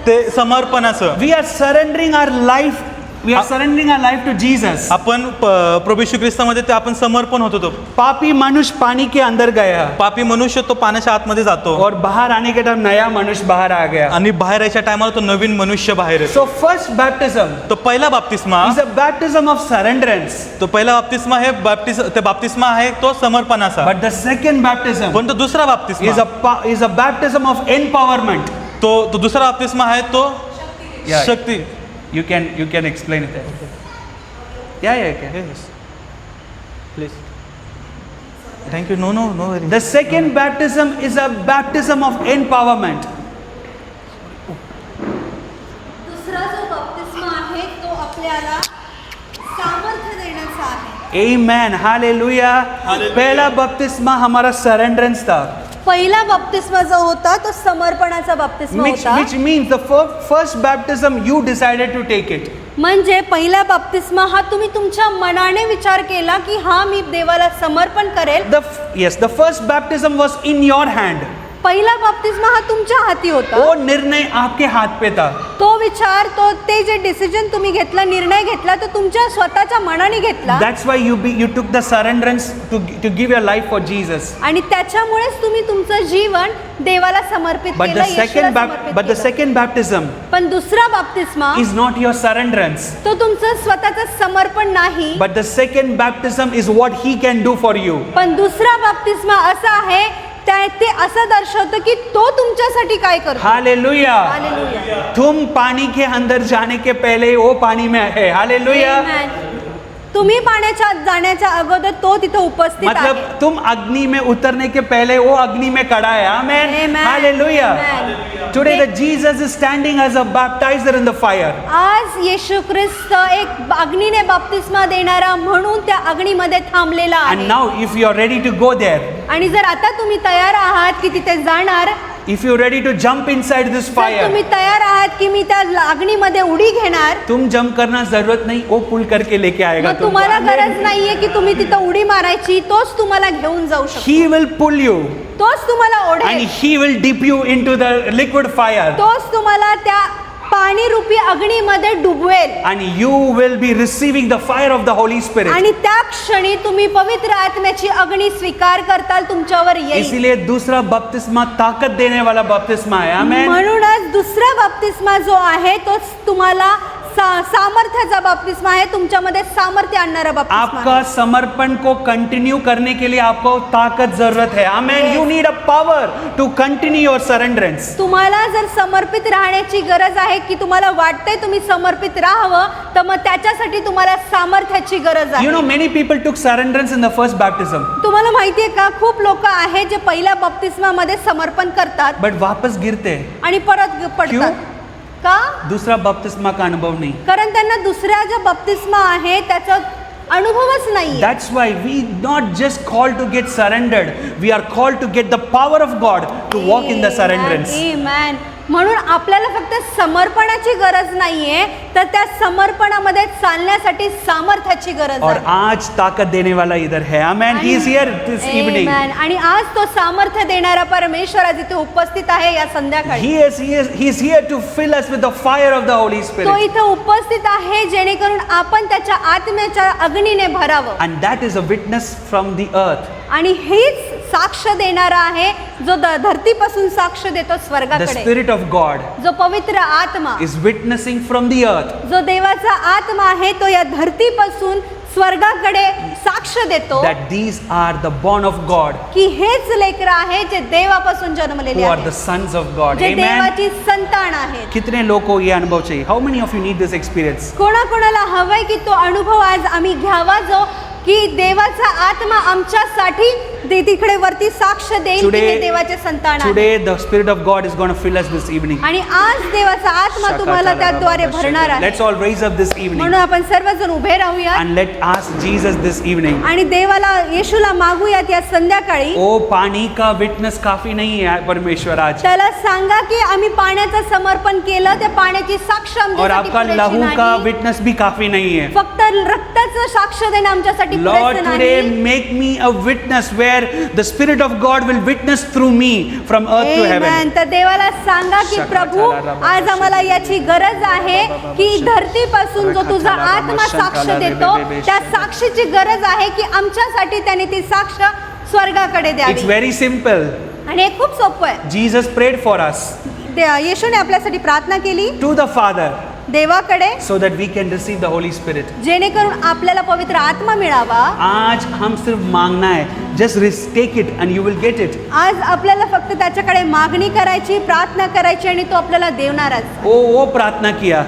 S2: ते समर्पणाचं.
S1: We are surrendering our life. We are surrendering our life to Jesus.
S2: आपण प्रभू येशू ख्रिस्तामध्ये ते आपण समर्पण होतो. तो
S1: पापी मनुष्य पानी के अंदर गया,
S2: पापी मनुष्य तो पाण्याच्या आतमध्ये जातो,
S1: और बाहर आने के टाइम नया मनुष्य बाहर आ गया.
S2: आणि बाहेर यायच्या टायमाला तो नवीन मनुष्य बाहेर येतो.
S1: So first baptism
S2: तो पहिला बाप्तिस्मा
S1: is a baptism of surrenderance.
S2: तो पहिला बाप्तिस्मा हे बाप्तिस्मा आहे तो समर्पणाचा.
S1: But the second baptism
S2: पण तो दुसरा बाप्तिस्मा
S1: is a baptism of empowerment.
S2: तो दुसरा बाप्तिस्मा आहे तो शक्ती.
S1: You can explain it. Yeah.
S2: Please. Thank you. No.
S1: The second baptism is a baptism of empowerment.
S3: दुसरा जो बपतिस्मा आहे तो आपल्याला सामर्थ्य महत्वाचा आहे.
S1: Amen. Hallelujah. पहला बपतिस्मा हमारा सरेंडरेंस था.
S3: पहिला बपतिस्मा जो होता तो समर्पणाचा बपतिस्मा होता.
S1: Which means the first baptism you decided to take it.
S3: म्हणजे पहिला बपतिस्मा हा तुम्ही तुमच्या मनाने विचार केला की हा मी देवाला समर्पण करेल.
S1: The first baptism was in your hand.
S3: पहिला बपतिस्मा हा तुमच्या हाती होता.
S1: वो निर्णय आपके हाथ पे था.
S3: तो विचार ते जे डिसिजन तुम्ही घेतला, निर्णय घेतला तो तुमच्या स्वतःच्या मनाने घेतला.
S1: That's why you took the surrenderance to give your life for Jesus.
S3: आणि त्याच्यामुळेच तुम्ही तुमचं जीवन देवाला समर्पित केलं, येशूला समर्पित
S1: But the
S3: केलं.
S1: second baptism
S3: पण दुसरा बपतिस्मा
S1: is not your surrenderance.
S3: तो तुमचं स्वतःचं समर्पण नाही.
S1: But the second baptism is what He can do for you.
S3: पण दुसरा बपतिस्मा असा आहे ते असं दर्शवतं की तो तुमच्यासाठी काय करतो.
S1: हालेलुया.
S3: हालेलुया.
S1: तुम पानी के अंदर जाने के पहले वो पानी में है. हालेलुया.
S3: तुम्ही पाण्याच्या जाण्याच्या अगोदर तो तिथे उपस्थित आहे.
S1: मतलब तुम अग्नि में उतरने के पहले वो अग्नि में खड़ा है. आमेन. Hallelujah. Today the Jesus is standing as a baptizer in the fire.
S3: आज येशू ख्रिस्त एक अग्नीने बपतिस्मा देणारा म्हणून त्या अग्नीमध्ये थांबलेला आहे.
S1: And now if you are ready to go there,
S3: आणि जर आता तुम्ही तयार आहात की तिथे जाणार,
S1: if you are ready to jump inside this
S3: जर
S1: fire,
S3: तुम्ही तयार आहात की मी त्या अग्नीमध्ये उडी घेणार,
S1: तुम जंप करना जरूरत नहीं, वो पुल करके लेके आएगा.
S3: मग तुम्हाला गरज नाहीये की तुम्ही तिथं उडी मारायची, तोच तुम्हाला घेऊन जाऊ शकतो.
S1: He will pull you
S3: तोच तुम्हाला
S1: and
S3: ओढेल.
S1: He will dip you into the liquid fire.
S3: तोच तुम्हाला त्या पाणी रूपी अग्नीमध्ये डुबवेल.
S1: And you will be receiving the fire of the Holy Spirit.
S3: आणि त्या क्षणी तुम्ही पवित्र आत्म्याची अग्नी स्वीकार करताल, तुमच्यावर येईल.
S1: इसलिए दूसरा बपतिस्मा ताकत देने वाला बपतिस्मा है. आमेन.
S3: म्हणूनच दुसरा बपतिस्मा जो आहे तो तुम्हाला सामर्थ्याचा बपतिस्मा आहे, तुमच्यामध्ये सामर्थ्य आणणारा बपतिस्मा
S1: आपका
S3: आहे.
S1: समर्पण को कंटिन्यू करने के लिए आपको ताकत जरूरत है. Amen. You need a power to continue your surrenderance.
S3: तुम्हाला जर समर्पित राहण्याची गरज आहे की तुम्हाला वाटतंय तुम्ही समर्पित राहावं, तर मग त्याच्यासाठी तुम्हाला सामर्थ्याची गरज आहे.
S1: You know, many people took surrenderance in the first baptism,
S3: तुम्हाला माहितीये का, खूप लोक आहेत जे पहिल्या बपतिस्मामध्ये समर्पण करतात
S1: but वापस गिरते.
S3: आणि परत पडतात. का?
S1: दूसरा बपतिस्मा का अनुभव नहीं.
S3: कारण त्यांना दुसऱ्या जो बपतिस्मा आहे त्याचा अनुभवच नाही.
S1: That's why we not just called to get surrendered, we are called to get the power of God to walk in the surrenderance.
S3: Amen. म्हणून आपल्याला फक्त समर्पणाची गरज नाहीये, तर त्या समर्पणामध्ये चालण्यासाठी सामर्थ्याची गरज
S1: और
S3: आहे.
S1: आज ताकत देने वाला इधर है. Amen. He is here this evening.
S3: Amen. आणि आज तो सामर्थ्य देणारा परमेश्वर आज इथे उपस्थित आहे या संध्याकाळी.
S1: He is here to fill us with the fire of the Holy
S3: तो
S1: Spirit.
S3: इथे उपस्थित आहे जेणेकरून आपण त्याच्या आत्म्याच्या अग्नीने भरावं.
S1: And that is a witness from the earth.
S3: आणि हेच साक्ष देणारा आहे जो धरतीपासून साक्ष देतो
S1: The
S3: स्वर्गाकडे.
S1: Spirit of God
S3: जो पवित्र आत्मा,
S1: is witnessing from the earth
S3: जो देवाचा आत्मा आहे, तो या धरतीपासून स्वर्गाकडे साक्ष देतो
S1: that these are the born of God,
S3: की हेच लेकरं आहे जे देवापासून जन्मलेले
S1: who are the
S3: आहेत,
S1: sons of God.
S3: जे
S1: Amen.
S3: देवाची संतान आहेत.
S1: कितने लोगों को ये अनुभव चाहिए? How many of you need this experience?
S3: कोणाकोणाला हवंय की तो अनुभव आज आम्ही घ्यावा, जो की देवाचा आत्मा आमच्यासाठी तिकडे वरती साक्ष देईल की हे देवाचे संतान आहे.
S1: Today the Spirit of God is going to fill us this evening.
S3: आणि आज देवाचा आत्मा तुम्हाला त्याद्वारे भरणार आहे.
S1: Let's all raise up this evening
S3: म्हणून आपण सर्वजण उभे राहूया
S1: and let ask Jesus this evening.
S3: आणि देवाला, येशूला मागूयात या संध्याकाळी.
S1: ओ पानी का विटनेस काफी नहीं है परमेश्वर आज.
S3: त्याला सांगा की आम्ही पाण्याचं समर्पण केलं, त्या पाण्याची साक्ष
S1: और
S3: आमच्यासाठी
S1: आपका
S3: पुरेशी
S1: लहू का
S3: नाही.
S1: विटनेस भी काफी नहीं है.
S3: फक्त रक्ताचं साक्ष देणं आमच्यासाठी
S1: Lord,
S3: पुरेसं
S1: today
S3: नाही.
S1: make me a witness where the Spirit of God will witness through me from earth to heaven.
S3: Amen. तर देवाला सांगा की प्रभू, आज आम्हाला याची गरज आहे की धरतीपासून जो तुझा आत्मा साक्ष देतो, त्या साक्षीची गरज आहे की आमच्यासाठी त्याने ती साक्ष स्वर्गाकडे
S1: It's
S3: द्यावी.
S1: very simple.
S3: आणि हे खूप सोपं आहे.
S1: Jesus prayed for us
S3: येशूने आपल्यासाठी प्रार्थना केली
S1: to the Father
S3: देवाकडे,
S1: so that we can receive the Holy Spirit.
S3: जेणेकरून आपल्याला पवित्र आत्मा मिळावा.
S1: आज हम सिर्फ मांगना है. Just take it and you will get it.
S3: आज आपल्याला फक्त त्याच्याकडे मागणी करायची, प्रार्थना करायची आणि तो आपल्याला देणारच.
S1: वो प्रार्थना किया.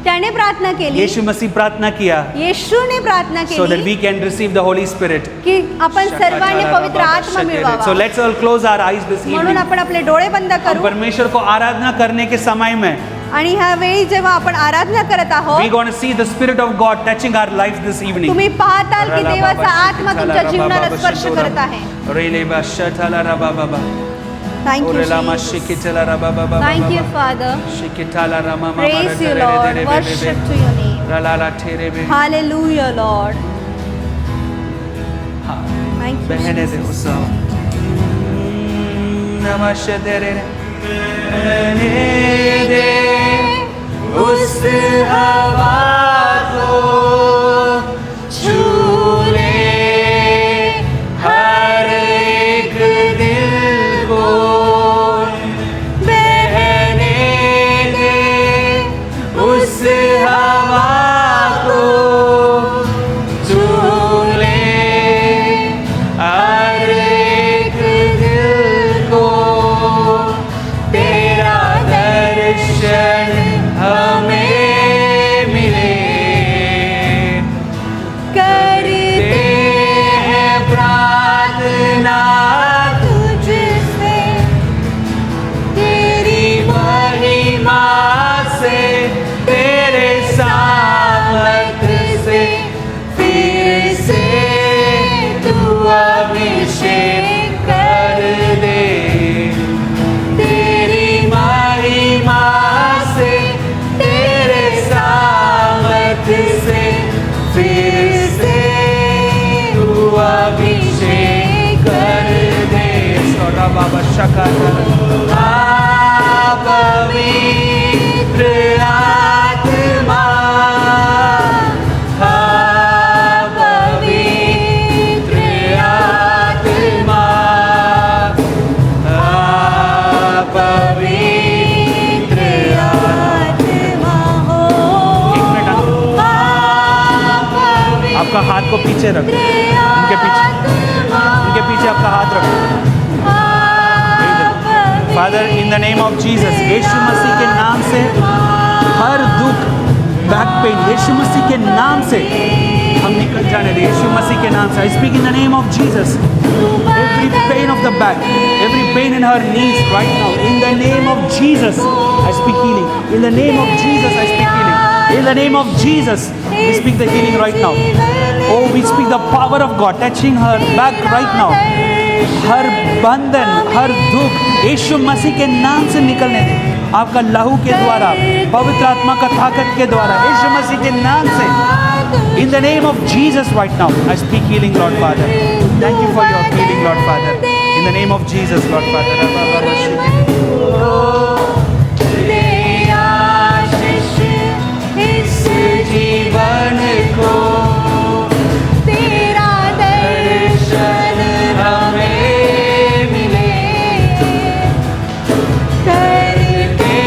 S3: त्याने प्रार्थना केली,
S1: यीशु मसीह प्रार्थना किया
S3: येशूने प्रार्थना
S1: so that
S3: केली
S1: we can receive the Holy Spirit.
S3: की आपण सर्वांनी पवित्र आत्मा
S1: So
S3: मिळवावा.
S1: let's all close our eyes this
S3: म्हणून
S1: evening.
S3: आपण आपले डोळे बंद
S1: हम
S3: करू
S1: परमेश्वर को आराधना करने के समय में
S3: आणि ह्या वेळी जेव्हा आपण आराधना करत
S1: we're
S3: आहोत,
S1: going to see the Spirit of God touching our lives this evening.
S3: तुम्ही पाहताल की देवाचा आत्मा तुमच्या जीवनाला स्पर्श करत आहे. Thank you, Jesus. Thank you, Father. Praise you, Lord. Worship to your name. Hallelujah, Lord. Thank you,
S1: बहने
S3: Jesus.
S1: दे उस नमस्ते तेरे बहने दे उस हवा को छू ले हर एक दिल को बहने दे उस हवा को छू ले हर एक दिल को तेरा दर्शन हमें मिले
S3: करते
S1: हैं प्रार्थना
S3: तुझसे,
S1: तेरी महिमा से तेरे सामर्थ से फिर से तू अभिषेक कर दे तेरी महिमा से तेरे सामर्थ से फिर से तू अभिषेक कर दे बाबा शका पवित्र आत्मा पवित्र आत्मा पवित्र
S3: आत्मा हो,
S1: एक मिनट आपका हाथ को पीछे रखो उनके पीछे आपका हाथ रखो father in the name of Jesus Yeshu Masih के नाम से हर दुख बैक पेन यीशु मसीह के नाम से हम निकल जाने दे यीशु मसीह के नाम से I speak in the name of Jesus every pain of the back every pain in her knees right now in the name of Jesus I speak healing in the name of Jesus I speak healing in the name of Jesus we speak the healing right now oh we speak the power of God touching her back right now हर बंधन हर दुख यीशु मसीह के नाम से निकलने दे आपका लहू के द्वारा पवित्र आत्मा का ताकत के द्वारा यीशु मसीह के नाम से in the name of Jesus right now I speak healing Lord Father thank you for your healing Lord Father in the name of Jesus Lord Father इस जीवन को तेरा दर्शन हमें मिले करते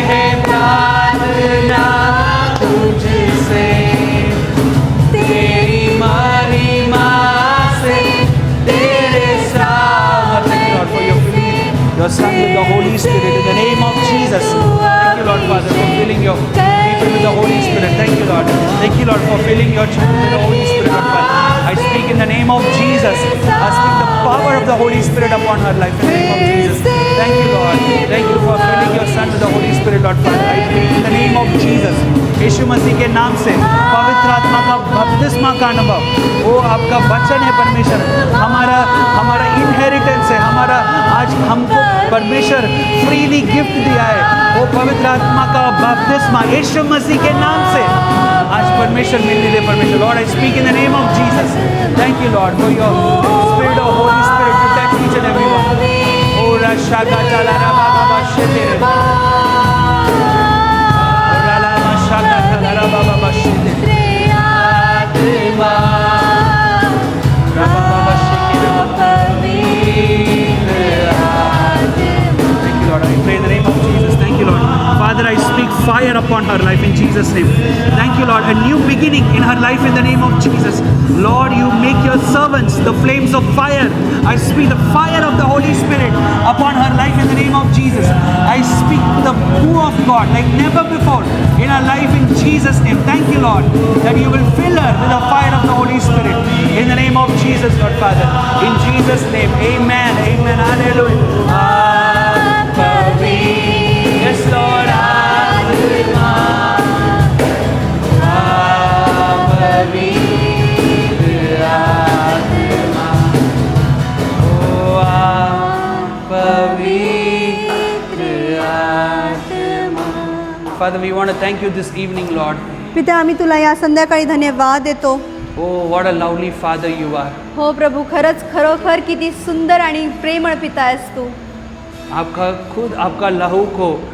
S1: हैं प्रार्थना तुझसे तेरी महिमा से तेरे सामर्थ Lord for your son with the Holy Spirit in the name of Jesus thank you Lord Father for filling your people with the Holy Spirit thank you Lord for filling your children with the Holy Spirit Lord Father I speak in the name of Jesus I speak the power of the Holy Spirit upon her life in the name of Jesus thank you Lord thank you for filling your son with the Holy Spirit Lord Father I speak in the name of Jesus यीशु मसीह के नाम से पवित्र आत्मा का बपतिस्मा का अनुभव वो आपका वचन है परमेश्वर हमारा इनहेरिटेंस है हमारा आज हमको परमेश्वर फ्रीली गिफ्ट दिया है वो पवित्र आत्मा का बपतिस्मा यीशु मसीह के नाम से आज परमेश्वर मिलने दे परमेश्वर lord I speak in the name of Jesus thank you lord for your spirit of holy spirit to touch each and everyone ओ रशा का चला रा बाबा शेते Father, I speak fire upon her life in Jesus' name. Thank you, Lord. A new beginning in her life in the name of Jesus. Lord, you make your servants the flames of fire. I speak the fire of the Holy Spirit upon her life in the name of Jesus. I speak the move of God like never before in her life in Jesus' name. Thank you, Lord, that you will fill her with the fire of the Holy Spirit in the name of Jesus, Lord Father. In Jesus' name, amen. Amen. Hallelujah. Yes, Lord. Father, we want to thank you this evening, Lord.
S3: पिता आम्ही तुला या संध्याकाळी धन्यवाद देतो.
S1: Oh, what a lovely Father you are.
S3: हो प्रभू, खरंच खरोखर किती सुंदर आणि प्रेमळ पिता आहेस तू.
S1: आपका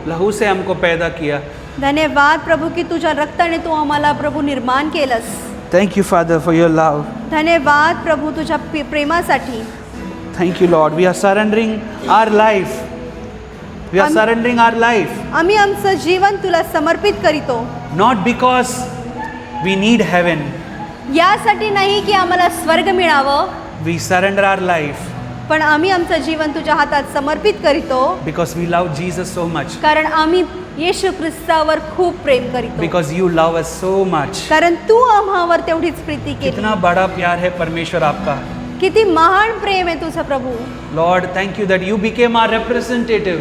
S1: लहू से हमको पैदा किया.
S3: धन्यवाद प्रभू की तुझ्या रक्ताने तू आम्हाला प्रभू निर्माण केलंस.
S1: Thank you, Father, for your love.
S3: धन्यवाद प्रभू तुझ्या प्रेमासाठी.
S1: Thank you, Lord. We are surrendering our life. We are surrendering our life.
S3: आम्ही आमचं जीवन तुला समर्पित करीतो.
S1: Not because we need heaven.
S3: यासाठी नाही की आम्हाला स्वर्ग मिळावं,
S1: We surrender our life
S3: पण आम्ही आमचं जीवन तुझ्या हातात समर्पित करीतो.
S1: because we love Jesus so much.
S3: कारण आम्ही येशू ख्रिस्तावर खूप प्रेम करीतो.
S1: Because you love us so much.
S3: कारण तू आम्हावर तेवढीच प्रीती केली.
S1: कितना बड़ा प्यार है परमेश्वर आपका.
S3: किती महान प्रेम आहे तुझं प्रभू.
S1: Lord, thank you that you became our representative.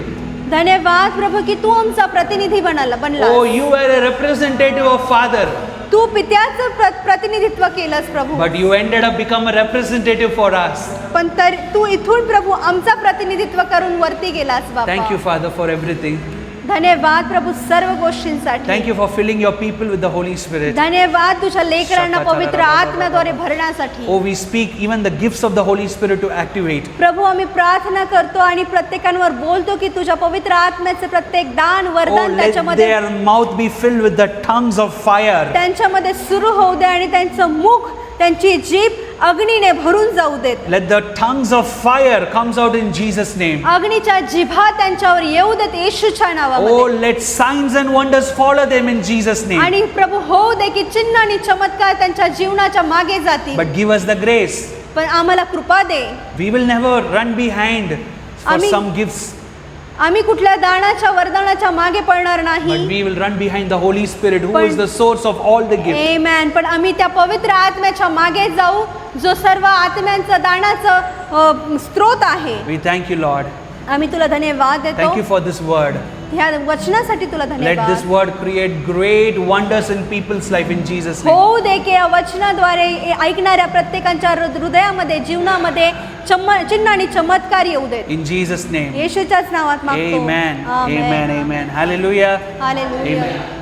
S3: धन्यवाद प्रभू की तू आमचा प्रतिनिधी बनला.
S1: Oh, you were a representative of Father.
S3: तू पित्याचं प्रतिनिधित्व केलंस प्रभू.
S1: But you ended up become a representative for us.
S3: पण तर तू इथून प्रभू आमचा प्रतिनिधित्व करून वरती गेलास बाबा.
S1: Thank you, Father, for everything.
S3: धन्यवाद प्रभू सर्व गोष्टींसाठी.
S1: Thank you for filling your people with the Holy Spirit.
S3: धन्यवाद तुझ्या लेकरांना पवित्र आत्म्याद्वारे भरण्यासाठी.
S1: Oh, we speak even the gifts of the Holy Spirit to activate.
S3: प्रभू आम्ही प्रार्थना करतो आणि प्रत्येकांवर बोलतो की तुझ्या पवित्र आत्म्याचे प्रत्येक दान
S1: Oh,
S3: वरदान
S1: let
S3: त्याच्यामध्ये
S1: their mouth be filled with the tongues of fire.
S3: त्यांच्यामध्ये सुरू होऊ दे आणि त्यांचं मुख त्यांची जीभ अग्नीने भरून जाऊ देत.
S1: Let the tongues of fire comes out in Jesus' name.
S3: अग्नीच्या जिभा त्यांच्यावर येऊ देत येशूच्या
S1: Oh,
S3: नावामध्ये.
S1: let signs and wonders follow them in Jesus' name.
S3: आणि प्रभू होऊ दे की चिन्ह आणि चमत्कार त्यांच्या जीवनाच्या मागे जातील.
S1: But give us the grace.
S3: पण आम्हाला कृपा दे.
S1: We will never run behind for
S3: आम्ही-
S1: some gifts,
S3: आम्ही कुठल्या दानाच्या वरदानाच्या मागे पडणार
S1: but
S3: नाही.
S1: we will run behind the Holy Spirit, who
S3: पण-
S1: is the source of all the gifts.
S3: आमेन. पण आम्ही त्या पवित्र आत्म्याच्या मागे जाऊ जो सर्व आत्म्यांचं दानाचं स्रोत आहे.
S1: We thank you, Lord.
S3: आम्ही तुला धन्यवाद देतो.
S1: Thank you for this word.
S3: ह्या वचनासाठी तुला
S1: Let this
S3: धन्यवाद.
S1: word create great wonders in people's life in Jesus' name.
S3: होऊ दे की या वचनाद्वारे ऐकणाऱ्या प्रत्येकांच्या हृदयामध्ये जीवनामध्ये चिन्ह आणि चमत्कार येऊ देत.
S1: In Jesus' name.
S3: येशूच्याच नावात मागतो.
S1: Amen. Amen. Amen. Hallelujah.
S3: Hallelujah.
S1: Amen.